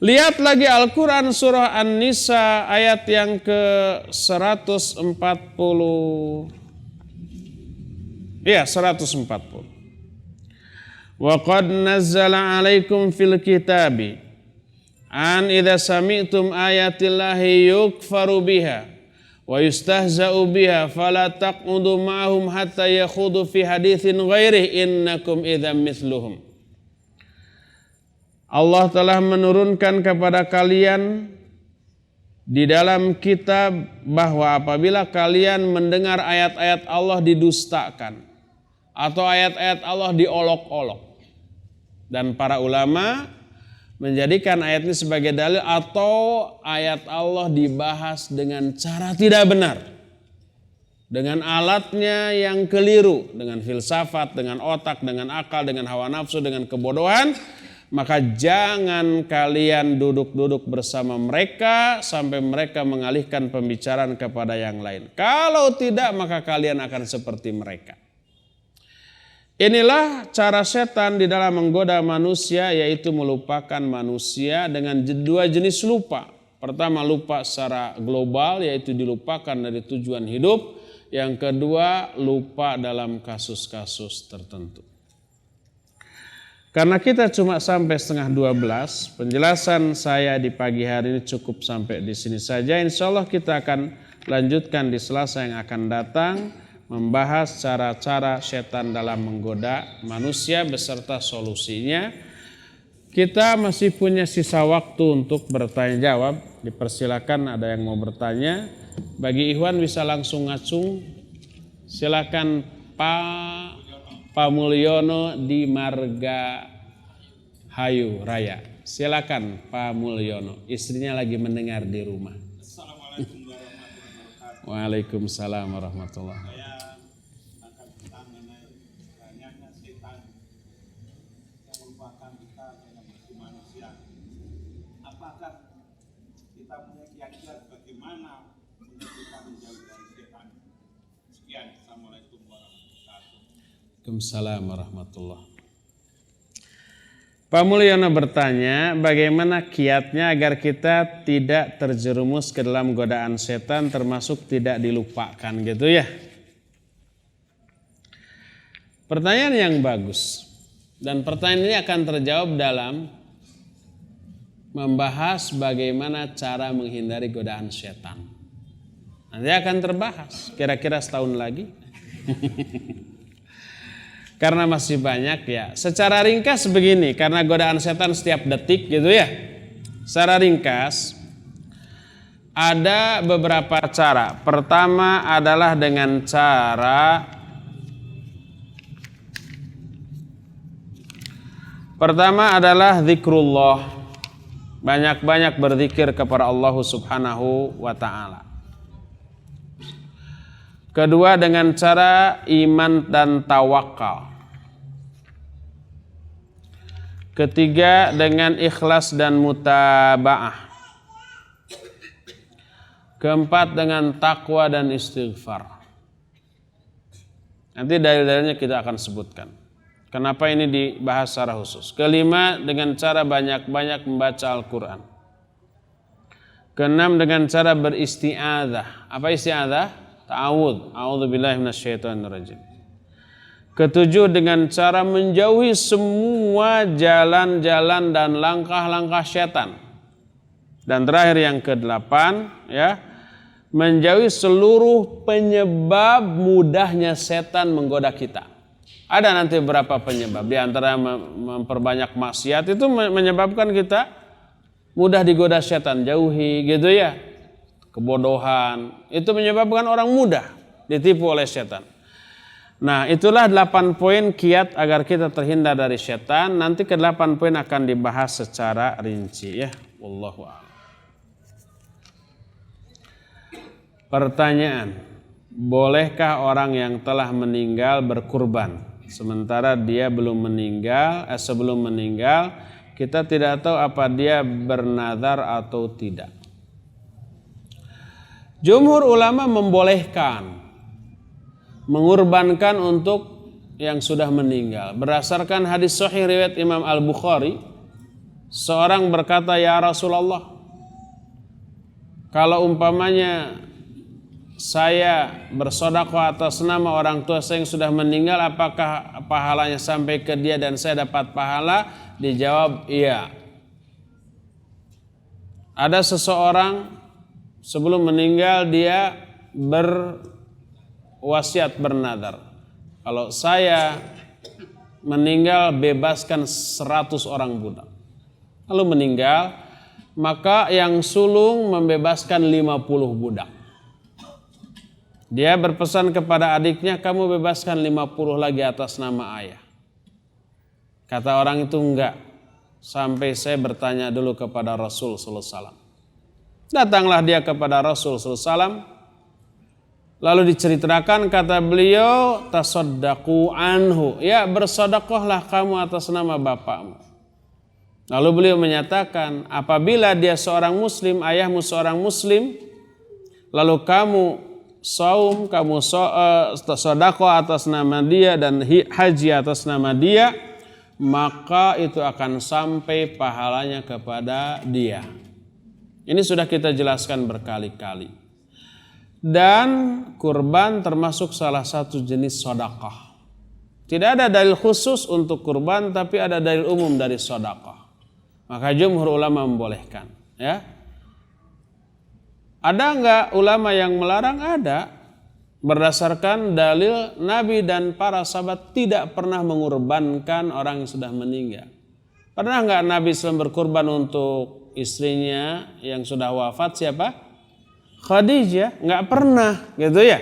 Lihat lagi Al-Quran surah An-Nisa ayat yang ke-140. Ya, 140. Wa qad nazzala 'alaikum fil kitabi an idza sami'tum ayatillahi yukfaru biha wa yustahza'u biha fala taq'udu ma'hum hatta yakhudu fi haditsin ghairihi innakum idzam mithluhum. Allah telah menurunkan kepada kalian di dalam kitab bahwa apabila kalian mendengar ayat-ayat Allah didustakan atau ayat-ayat Allah diolok-olok, dan para ulama menjadikan ayat ini sebagai dalil atau ayat Allah dibahas dengan cara tidak benar, dengan alatnya yang keliru, dengan filsafat, dengan otak, dengan akal, dengan hawa nafsu, dengan kebodohan, maka jangan kalian duduk-duduk bersama mereka sampai mereka mengalihkan pembicaraan kepada yang lain. Kalau tidak, maka kalian akan seperti mereka. Inilah cara setan di dalam menggoda manusia, yaitu melupakan manusia dengan 2 jenis lupa. Pertama, lupa secara global, yaitu dilupakan dari tujuan hidup. Yang kedua, lupa dalam kasus-kasus tertentu. Karena kita cuma sampai 11:30, penjelasan saya di pagi hari ini cukup sampai di sini saja. Insya Allah kita akan lanjutkan di Selasa yang akan datang, membahas cara-cara setan dalam menggoda manusia beserta solusinya. Kita masih punya sisa waktu untuk bertanya jawab. Dipersilakan ada yang mau bertanya. Bagi Ikhwan bisa langsung ngacung. Silakan Pak Mulyono di Marga Hayu Raya. Silakan Pak Mulyono. Istrinya lagi mendengar di rumah. Assalamualaikum warahmatullahi wabarakatuh. Waalaikumsalam warahmatullahi wabarakatuh. Saya akan tentang mengenai banyaknya setan yang merupakan kita yang masih manusia. Apakah kita punya kiat-kiat bagaimana untuk kita menjauh dari setan? Sekian. Assalamualaikum warahmatullahi wabarakatuh. Waalaikumsalam warahmatullahi. Pak Mulyono bertanya, bagaimana kiatnya agar kita tidak terjerumus ke dalam godaan setan termasuk tidak dilupakan gitu ya. Pertanyaan yang bagus. Dan pertanyaan ini akan terjawab dalam membahas bagaimana cara menghindari godaan setan. Nanti akan terbahas kira-kira setahun lagi. Karena masih banyak ya. Secara ringkas begini, karena godaan setan setiap detik gitu ya. Secara ringkas ada beberapa cara. Pertama adalah dengan cara zikrullah. Banyak-banyak berzikir kepada Allah Subhanahu wa taala. Kedua dengan cara iman dan tawakal. Ketiga dengan ikhlas dan mutabaah. Keempat dengan takwa dan istighfar. Nanti dalil-dalilnya kita akan sebutkan. Kenapa ini dibahas secara khusus. Kelima dengan cara banyak-banyak membaca Al-Quran. Keenam dengan cara beristi'adzah. Apa isti'adzah? Ta'awudz. A'udzubillahi minasyaitonirrajim. Ketujuh dengan cara menjauhi semua jalan-jalan dan langkah-langkah setan. Dan terakhir yang kedelapan ya, menjauhi seluruh penyebab mudahnya setan menggoda kita. Ada nanti beberapa penyebab. Di antara memperbanyak maksiat itu menyebabkan kita mudah digoda setan, jauhi gitu ya. Kebodohan itu menyebabkan orang mudah ditipu oleh setan. Nah, itulah 8 poin kiat agar kita terhindar dari setan. Nanti ke 8 poin akan dibahas secara rinci ya. Wallahu a'lam. Pertanyaan, bolehkah orang yang telah meninggal berkurban sementara dia belum meninggal, sebelum meninggal kita tidak tahu apa dia bernazar atau tidak? Jumhur ulama membolehkan mengurbankan untuk yang sudah meninggal. Berdasarkan hadis sahih riwayat Imam Al-Bukhari, seorang berkata, "Ya Rasulullah, kalau umpamanya saya bersedekah atas nama orang tua saya yang sudah meninggal, apakah pahalanya sampai ke dia dan saya dapat pahala?" Dijawab, "Iya." Ada seseorang sebelum meninggal dia berwasiat bernadar, kalau saya meninggal bebaskan 100 orang budak. Lalu meninggal, maka yang sulung membebaskan 50 budak. Dia berpesan kepada adiknya, kamu bebaskan 50 lagi atas nama ayah. Kata orang itu, enggak, sampai saya bertanya dulu kepada Rasul sallallahu alaihi wasallam. Datanglah dia kepada Rasul sallallahu alaihi wasallam. Lalu diceritakan, kata beliau, tasaddaqu anhu, ya bersedekahlah kamu atas nama bapakmu. Lalu beliau menyatakan, apabila dia seorang muslim, ayahmu seorang muslim, lalu kamu saum, kamu sedekah atas nama dia dan haji atas nama dia, maka itu akan sampai pahalanya kepada dia. Ini sudah kita jelaskan berkali-kali. Dan kurban termasuk salah satu jenis sedekah. Tidak ada dalil khusus untuk kurban, tapi ada dalil umum dari sedekah. Maka jumhur ulama membolehkan, ya. Ada enggak ulama yang melarang? Ada. Berdasarkan dalil Nabi dan para sahabat tidak pernah mengorbankan orang yang sudah meninggal. Pernah enggak Nabi SAW berkorban untuk istrinya yang sudah wafat? Siapa? Khadijah. Enggak pernah gitu ya.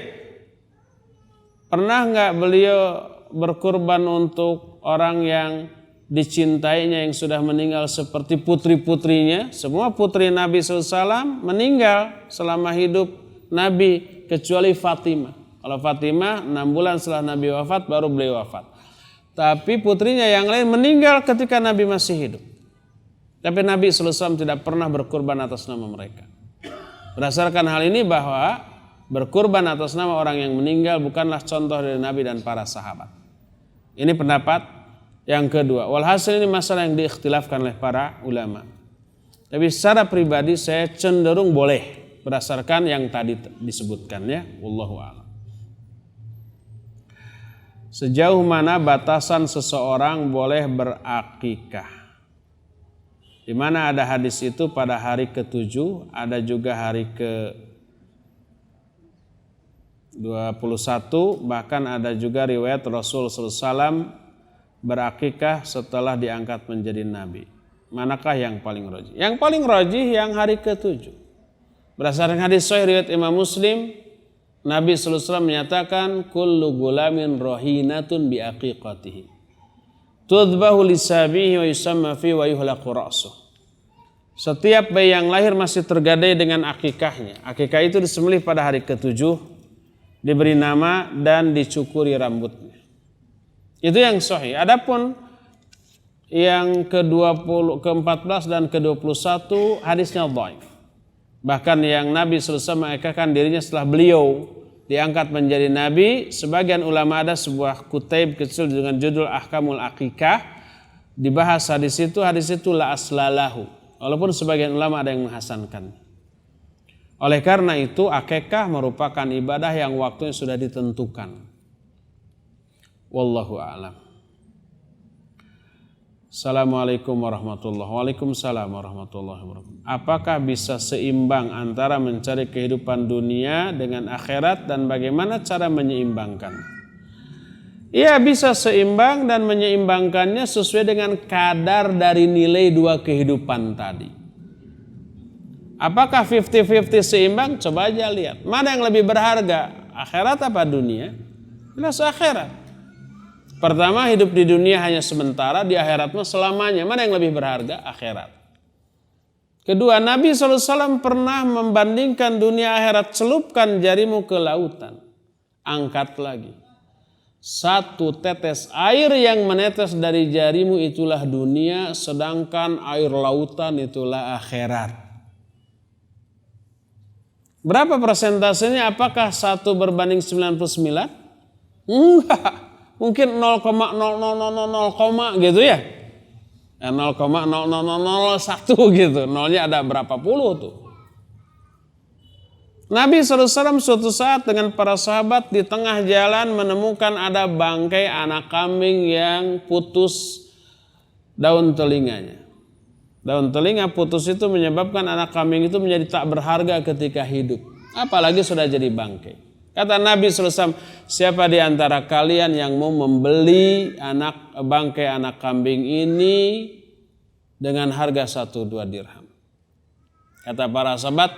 Pernah enggak beliau berkorban untuk orang yang dicintainya yang sudah meninggal seperti putri-putrinya? Semua putri Nabi SAW meninggal selama hidup Nabi kecuali Fatimah. Kalau Fatimah 6 bulan setelah Nabi wafat baru beliau wafat. Tapi putrinya yang lain meninggal ketika Nabi masih hidup. Tapi Nabi SAW tidak pernah berkorban atas nama mereka. Berdasarkan hal ini bahwa berkorban atas nama orang yang meninggal bukanlah contoh dari Nabi dan para sahabat. Ini pendapat yang kedua. Walhasil ini masalah yang diikhtilafkan oleh para ulama. Tapi secara pribadi saya cenderung boleh berdasarkan yang tadi disebutkan ya. Wallahu a'lam. Sejauh mana batasan seseorang boleh berakikah? Di mana ada hadis itu pada hari ke-7, ada juga hari ke-21, bahkan ada juga riwayat Rasul SAW berakikah setelah diangkat menjadi nabi. Manakah yang paling rajih? Yang paling rajih yang hari ke-7. Berdasarkan hadis sahih riwayat Imam Muslim, Nabi sallallahu alaihi wasallam menyatakan kullu gulamin rahinatun bi aqiqatihi. Tudbahu lisabihi wa yusamma fi wa yuhlaqu ra'suh. Setiap bayi yang lahir masih tergadai dengan akikahnya. Akikah itu disembelih pada hari ke-7, diberi nama dan dicukuri rambutnya. Itu yang sahih. Adapun yang ke-20, ke-14 dan ke-21 hadisnya dhaif. Bahkan yang Nabi SAW mengakikahkan dirinya setelah beliau diangkat menjadi Nabi, sebagian ulama ada sebuah kutaib kecil dengan judul Ahkamul Akikah. Dibahas hadis itu la aslalahu. Walaupun sebagian ulama ada yang menghasankan. Oleh karena itu akikah merupakan ibadah yang waktunya sudah ditentukan. Wallahu a'lam. Assalamualaikum warahmatullahi wabarakatuh. Waalaikumsalam warahmatullahi wabarakatuh. Apakah bisa seimbang antara mencari kehidupan dunia dengan akhirat dan bagaimana cara menyeimbangkan? Ia bisa seimbang dan menyeimbangkannya sesuai dengan kadar dari nilai dua kehidupan tadi. Apakah 50-50 seimbang? Coba aja lihat. Mana yang lebih berharga? Akhirat apa dunia? Jelas akhirat. Pertama, hidup di dunia hanya sementara, di akhirat mah selamanya. Mana yang lebih berharga? Akhirat. Kedua, Nabi SAW pernah membandingkan dunia akhirat. Celupkan jarimu ke lautan, angkat lagi. Satu tetes air yang menetes dari jarimu itulah dunia, sedangkan air lautan itulah akhirat. Berapa persentasenya? Apakah 1 berbanding 99? Enggak. Mungkin 0,0000 gitu ya. 0,00001 gitu. Nolnya ada berapa puluh tuh. Nabi SAW suatu saat dengan para sahabat di tengah jalan menemukan ada bangkai anak kambing yang putus daun telinganya. Daun telinga putus itu menyebabkan anak kambing itu menjadi tak berharga ketika hidup. Apalagi sudah jadi bangkai. Kata Nabi SAW, siapa di antara kalian yang mau membeli bangkai anak kambing ini dengan harga 1-2 dirham? Kata para sahabat,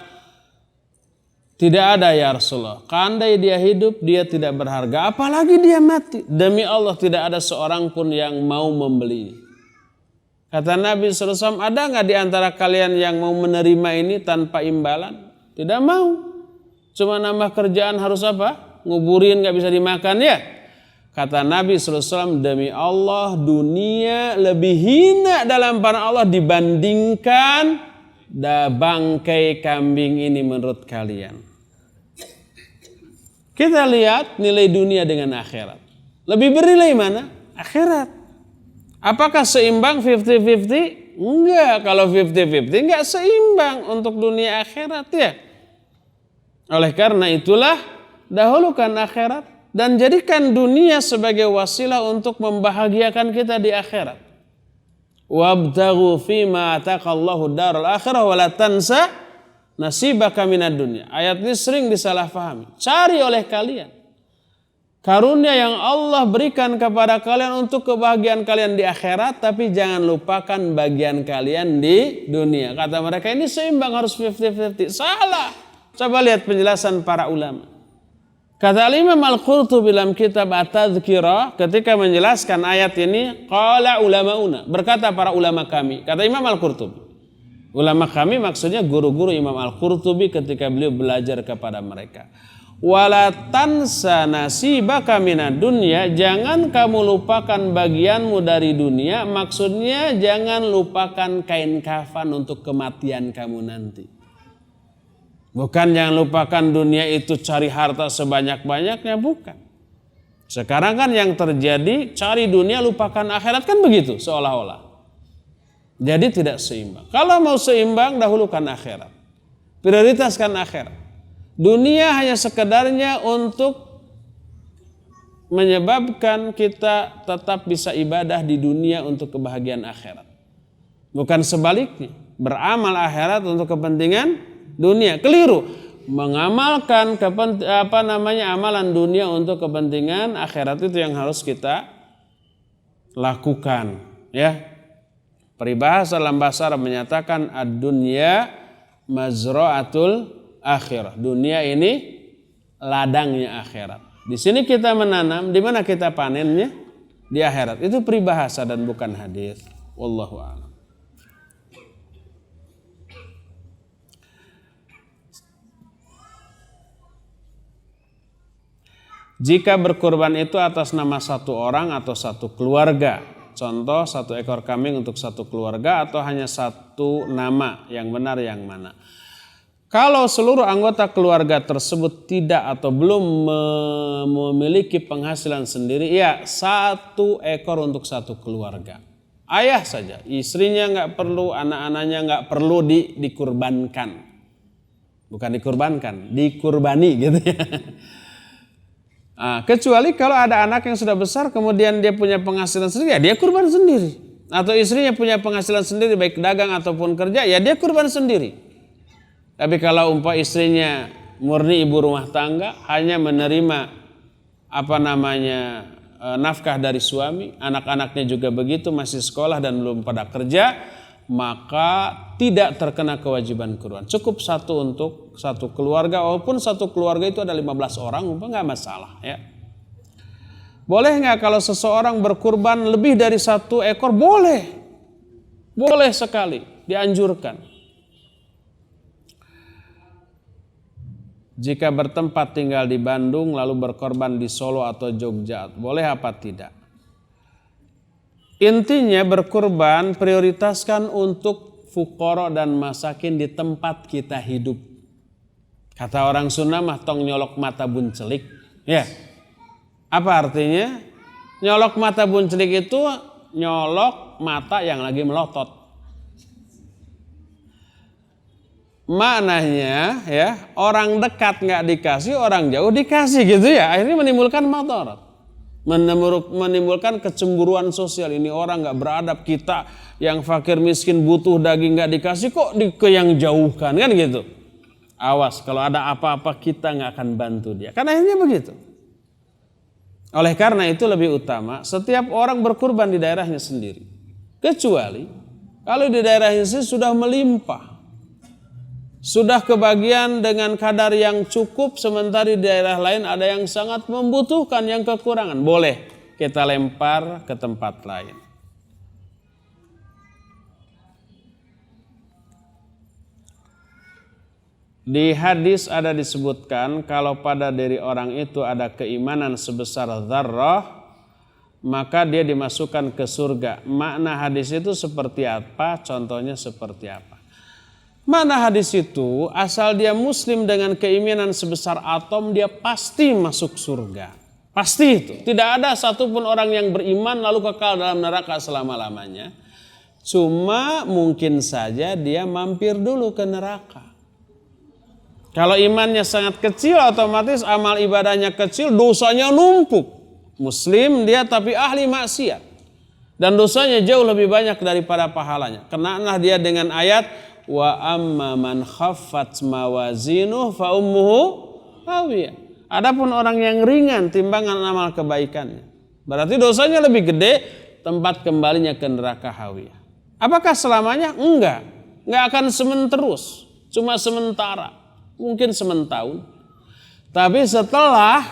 tidak ada ya Rasulullah. Kandai dia hidup, dia tidak berharga. Apalagi dia mati. Demi Allah tidak ada seorang pun yang mau membeli. Kata Nabi SAW, ada nggak di antara kalian yang mau menerima ini tanpa imbalan? Tidak mau. Cuma nambah kerjaan harus apa? Nguburin gak bisa dimakan ya. Kata Nabi SAW, demi Allah dunia lebih hina dalam pandangan Allah dibandingkan bangkai kambing ini menurut kalian. Kita lihat nilai dunia dengan akhirat. Lebih bernilai mana? Akhirat. Apakah seimbang 50-50? Enggak, kalau 50-50 enggak seimbang untuk dunia akhirat ya. Oleh karena itulah dahulukan akhirat dan jadikan dunia sebagai wasilah untuk membahagiakan kita di akhirat. Wabtaghu fima ataqallahu daral akhirah wa la tansa nasibaka minad dunya. Ayat ini sering disalahpahami. Cari oleh kalian karunia yang Allah berikan kepada kalian untuk kebahagiaan kalian di akhirat, tapi jangan lupakan bagian kalian di dunia. Kata mereka ini seimbang, harus 50-50. Salah. Coba lihat penjelasan para ulama. Kata Imam Al-Qurtubi dalam kitab At-Tadhkirah ketika menjelaskan ayat ini, qala ulamauna, berkata para ulama kami. Kata Imam Al-Qurtubi, ulama kami maksudnya guru-guru Imam Al-Qurtubi ketika beliau belajar kepada mereka. Wala tansa nasibaka minad dunya, jangan kamu lupakan bagianmu dari dunia, maksudnya jangan lupakan kain kafan untuk kematian kamu nanti. Bukan jangan lupakan dunia itu cari harta sebanyak-banyaknya, bukan. Sekarang kan yang terjadi cari dunia lupakan akhirat, kan begitu seolah-olah. Jadi tidak seimbang. Kalau mau seimbang dahulukan akhirat. Prioritaskan akhirat. Dunia hanya sekedarnya untuk menyebabkan kita tetap bisa ibadah di dunia untuk kebahagiaan akhirat. Bukan sebaliknya, beramal akhirat untuk kepentingan dunia. Keliru. Mengamalkan amalan dunia untuk kepentingan akhirat, itu yang harus kita lakukan, ya. Peribahasa dalam bahasa Arab menyatakan ad-dunya mazra'atul akhirah. Dunia ini ladangnya akhirat. Di sini kita menanam, di mana kita panennya? Di akhirat. Itu peribahasa dan bukan hadis. Wallahu a'lam. Jika berkurban itu atas nama satu orang atau satu keluarga, contoh 1 ekor kambing untuk satu keluarga, atau hanya satu nama, yang benar yang mana? Kalau seluruh anggota keluarga tersebut tidak atau belum memiliki penghasilan sendiri, ya 1 ekor untuk satu keluarga. Ayah saja, istrinya nggak perlu, anak-anaknya nggak perlu dikurbankan. Bukan dikurbankan, dikurbani gitu ya. Kecuali kalau ada anak yang sudah besar kemudian dia punya penghasilan sendiri, ya dia kurban sendiri. Atau istrinya punya penghasilan sendiri baik dagang ataupun kerja, ya dia kurban sendiri. Tapi kalau istrinya murni ibu rumah tangga, hanya menerima nafkah dari suami, anak-anaknya juga begitu, masih sekolah dan belum pada kerja, maka tidak terkena kewajiban kurban. Cukup 1 untuk satu keluarga, walaupun satu keluarga itu ada 15 orang, nggak masalah, ya. Boleh nggak kalau seseorang berkurban lebih dari 1 ekor? Boleh. Boleh sekali, dianjurkan. Jika bertempat tinggal di Bandung lalu berkorban di Solo atau Jogja, boleh apa tidak? Intinya berkurban prioritaskan untuk fuqara dan masakin di tempat kita hidup. Kata orang Sunda mah tong nyolok mata buncelik. Ya. Apa artinya? Nyolok mata buncelik itu nyolok mata yang lagi melotot. Maknanya ya, orang dekat nggak dikasih, orang jauh dikasih gitu ya. Akhirnya menimbulkan madarat. Menimbulkan kecemburuan sosial. Ini orang nggak beradab, kita yang fakir miskin butuh daging nggak dikasih, kok ke yang jauhkan, kan gitu. Awas, kalau ada apa-apa kita nggak akan bantu dia. Karena akhirnya begitu. Oleh karena itu lebih utama setiap orang berkurban di daerahnya sendiri. Kecuali kalau di daerahnya sendiri sudah melimpah, sudah kebagian dengan kadar yang cukup, sementara di daerah lain ada yang sangat membutuhkan, yang kekurangan, boleh kita lempar ke tempat lain. Di hadis ada disebutkan kalau pada diri orang itu ada keimanan sebesar dzarrah, maka dia dimasukkan ke surga. Makna hadis itu seperti apa? Contohnya seperti apa? Mana hadis itu, asal dia muslim dengan keimanan sebesar atom, dia pasti masuk surga. Pasti itu. Tidak ada satupun orang yang beriman lalu kekal dalam neraka selama-lamanya. Cuma mungkin saja dia mampir dulu ke neraka. Kalau imannya sangat kecil, otomatis amal ibadahnya kecil, dosanya numpuk. Muslim dia tapi ahli maksiat. Dan dosanya jauh lebih banyak daripada pahalanya. Kenalah dia dengan ayat wa amma man khaffat mawazinuh fa ummuhu hawiyah. Adapun orang yang ringan timbangan amal kebaikannya, berarti dosanya lebih gede, tempat kembalinya ke neraka hawiyah. Apakah selamanya? Enggak akan terus, cuma sementara, mungkin sementahun. Tapi setelah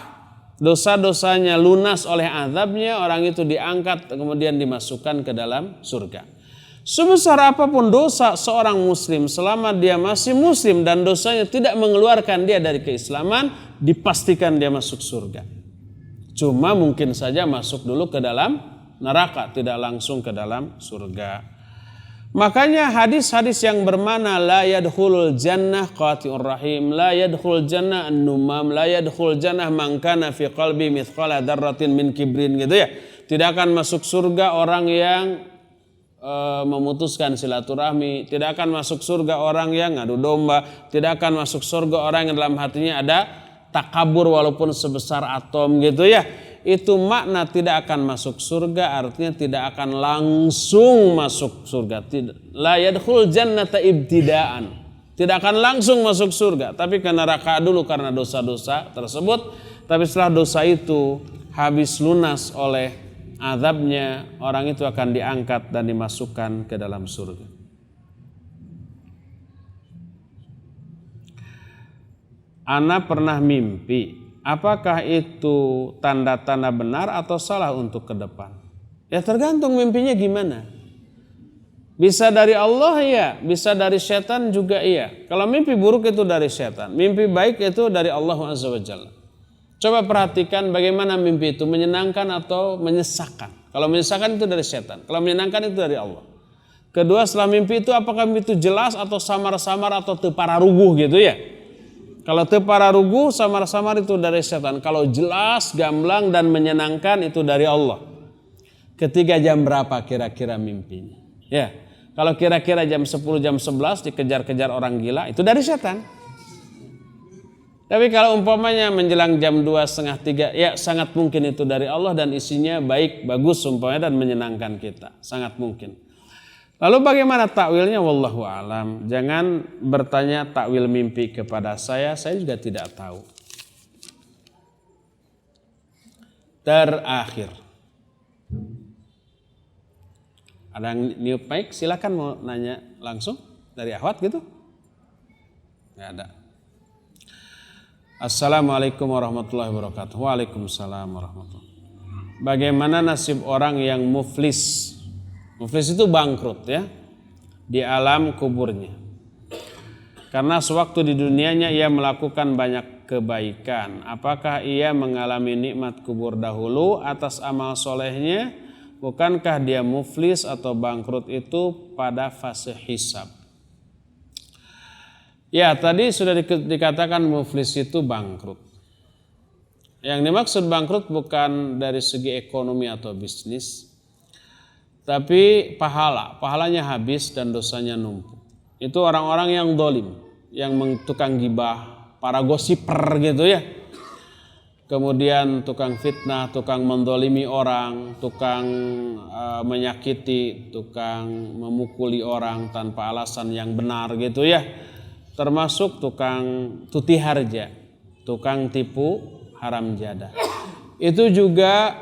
dosa-dosanya lunas oleh azabnya, orang itu diangkat kemudian dimasukkan ke dalam surga. Sebesar apapun dosa seorang muslim, selama dia masih muslim dan dosanya tidak mengeluarkan dia dari keislaman, dipastikan dia masuk surga. Cuma mungkin saja masuk dulu ke dalam neraka, tidak langsung ke dalam surga. Makanya hadis-hadis yang bermana la yadkhulul jannah qati'ur rahim, la yadkhul jannah an-numam, la yadkhul jannah man kana fi qalbi mithqala dzarratin min kibrin gitu ya. Tidak akan masuk surga orang yang memutuskan silaturahmi, tidak akan masuk surga orang yang ngadu domba, tidak akan masuk surga orang yang dalam hatinya ada takabur walaupun sebesar atom gitu ya. Itu makna tidak akan masuk surga, artinya tidak akan langsung masuk surga. La yadkhul jannata ibtidaan, tidak akan langsung masuk surga, tapi ke neraka dulu karena dosa-dosa tersebut. Tapi setelah dosa itu habis lunas oleh azabnya, orang itu akan diangkat dan dimasukkan ke dalam surga. Ana pernah mimpi. Apakah itu tanda-tanda benar atau salah untuk ke depan? Ya tergantung mimpinya gimana. Bisa dari Allah ya, bisa dari setan juga iya. Kalau mimpi buruk itu dari setan, mimpi baik itu dari Allah Azza wa Jalla. Coba perhatikan bagaimana mimpi itu, menyenangkan atau menyesakkan. Kalau menyesakkan itu dari setan, kalau menyenangkan itu dari Allah. Kedua, setelah mimpi itu apakah mimpi itu jelas atau samar-samar atau tepararuguh gitu ya. Kalau tepararuguh, samar-samar itu dari setan. Kalau jelas, gamblang dan menyenangkan itu dari Allah. Ketiga, jam berapa kira-kira mimpinya? Ya, kalau kira-kira jam 10, jam 11 dikejar-kejar orang gila, itu dari setan. Tapi kalau umpamanya menjelang jam 2, setengah 3, ya sangat mungkin itu dari Allah dan isinya baik, bagus umpamanya dan menyenangkan kita. Sangat mungkin. Lalu bagaimana takwilnya? Wallahu alam. Jangan bertanya takwil mimpi kepada saya juga tidak tahu. Terakhir. Ada yang niup mic, silakan mau nanya langsung dari Ahwat gitu? Enggak ada. Assalamualaikum warahmatullahi wabarakatuh. Waalaikumsalam warahmatullahi wabarakatuh. Bagaimana nasib orang yang muflis? Muflis itu bangkrut ya di alam kuburnya. Karena sewaktu di dunianya ia melakukan banyak kebaikan. Apakah ia mengalami nikmat kubur dahulu atas amal solehnya? Bukankah dia muflis atau bangkrut itu pada fase hisab? Ya, tadi sudah dikatakan muflis itu bangkrut. Yang dimaksud bangkrut bukan dari segi ekonomi atau bisnis, tapi pahalanya habis dan dosanya numpuk. Itu orang-orang yang dolim, yang tukang gibah, para gosiper gitu ya. Kemudian tukang fitnah, tukang mendolimi orang, tukang menyakiti, tukang memukuli orang tanpa alasan yang benar gitu ya. Termasuk tukang tuti harja, tukang tipu haram jadah. Itu juga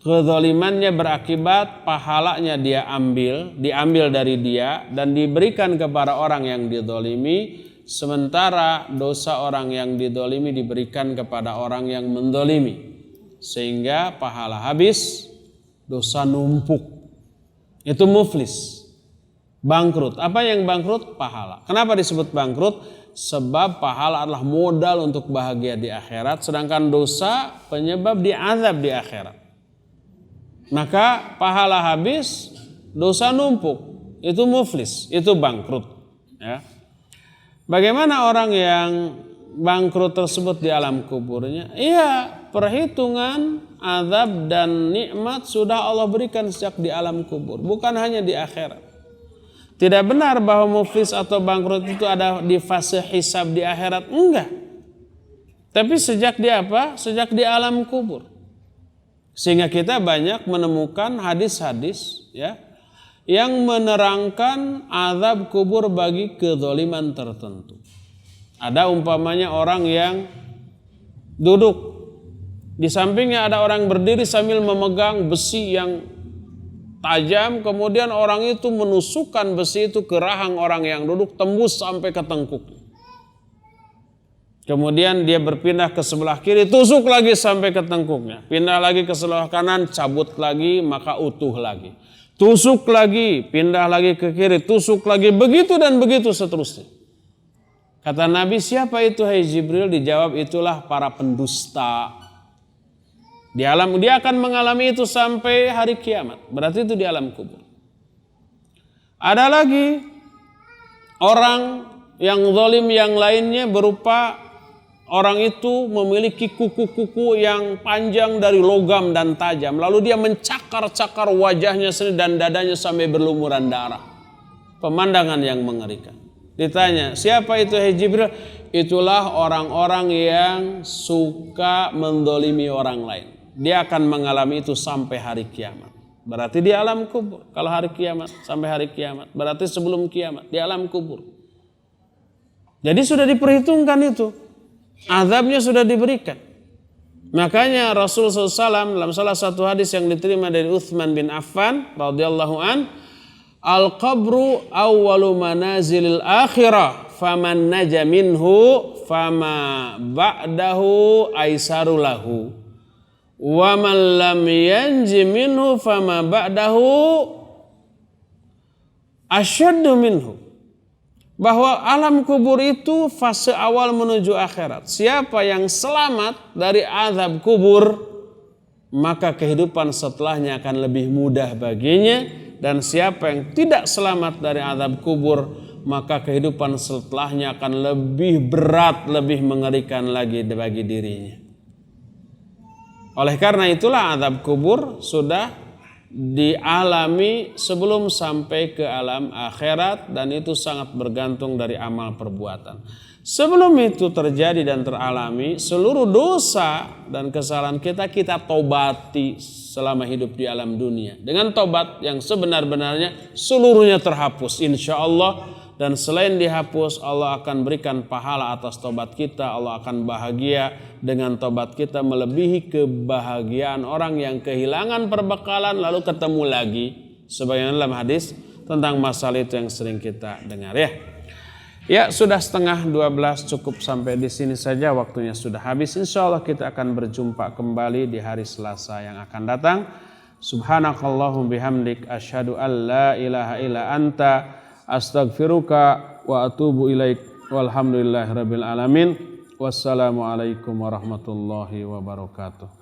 kezalimannya berakibat pahalanya diambil dari dia dan diberikan kepada orang yang dizalimi, sementara dosa orang yang dizalimi diberikan kepada orang yang mendolimi, sehingga pahala habis, dosa numpuk. Itu muflis, bangkrut. Apa yang bangkrut? Pahala. Kenapa disebut bangkrut? Sebab pahala adalah modal untuk bahagia di akhirat, sedangkan dosa penyebab diazab di akhirat. Maka pahala habis, dosa numpuk. Itu muflis, itu bangkrut. Ya. Bagaimana orang yang bangkrut tersebut di alam kuburnya? Iya, perhitungan azab dan nikmat sudah Allah berikan sejak di alam kubur, bukan hanya di akhirat. Tidak benar bahwa muflis atau bangkrut itu ada di fase hisab di akhirat, enggak. Tapi sejak di apa? Sejak di alam kubur. Sehingga kita banyak menemukan hadis-hadis ya yang menerangkan azab kubur bagi kezaliman tertentu. Ada umpamanya orang yang duduk, di sampingnya ada orang berdiri sambil memegang besi yang tajam, kemudian orang itu menusukkan besi itu ke rahang orang yang duduk, tembus sampai ke tengkuknya. Kemudian dia berpindah ke sebelah kiri, tusuk lagi sampai ke tengkuknya. Pindah lagi ke sebelah kanan, cabut lagi, maka utuh lagi. Tusuk lagi, pindah lagi ke kiri, tusuk lagi, begitu dan begitu seterusnya. Kata Nabi, siapa itu hai Jibril? Dijawab, itulah para pendusta. Dia akan mengalami itu sampai hari kiamat. Berarti itu di alam kubur. Ada lagi orang yang zalim yang lainnya berupa orang itu memiliki kuku-kuku yang panjang dari logam dan tajam. Lalu dia mencakar-cakar wajahnya sendiri dan dadanya sampai berlumuran darah. Pemandangan yang mengerikan. Ditanya, siapa itu hai Jibril? Itulah orang-orang yang suka mendolimi orang lain. Dia akan mengalami itu sampai hari kiamat. Berarti di alam kubur. Kalau hari kiamat, sampai hari kiamat. Berarti sebelum kiamat, di alam kubur. Jadi sudah diperhitungkan itu. Azabnya sudah diberikan. Makanya Rasul SAW dalam salah satu hadis yang diterima dari Uthman bin Affan radhiyallahu an, al-qabru awwalu manazilil akhirah, faman naja minhu fama ba'dahu aisaru lahu, wa man lam yanji minhu fama ba'dahu asyaddu minhu. Bahwa alam kubur itu fase awal menuju akhirat. Siapa yang selamat dari azab kubur, maka kehidupan setelahnya akan lebih mudah baginya. Dan siapa yang tidak selamat dari azab kubur, maka kehidupan setelahnya akan lebih berat, lebih mengerikan lagi bagi dirinya. Oleh karena itulah azab kubur sudah dialami sebelum sampai ke alam akhirat, dan itu sangat bergantung dari amal perbuatan. Sebelum itu terjadi dan teralami, seluruh dosa dan kesalahan kita tobati selama hidup di alam dunia. Dengan tobat yang sebenar-benarnya, seluruhnya terhapus insya Allah. Dan selain dihapus, Allah akan berikan pahala atas tobat kita. Allah akan bahagia dengan tobat kita, melebihi kebahagiaan orang yang kehilangan perbekalan lalu ketemu lagi. Sebagaimana dalam hadis tentang masalah itu yang sering kita dengar ya. Ya, sudah 11:30, cukup sampai di sini saja, waktunya sudah habis. Insya Allah kita akan berjumpa kembali di hari Selasa yang akan datang. Subhanakallahum bihamdik asyhadu an la ilaha illa anta astaghfiruka wa atubu ilaik. Walhamdulillahirabbil alamin. Wassalamualaikum warahmatullahi wabarakatuh.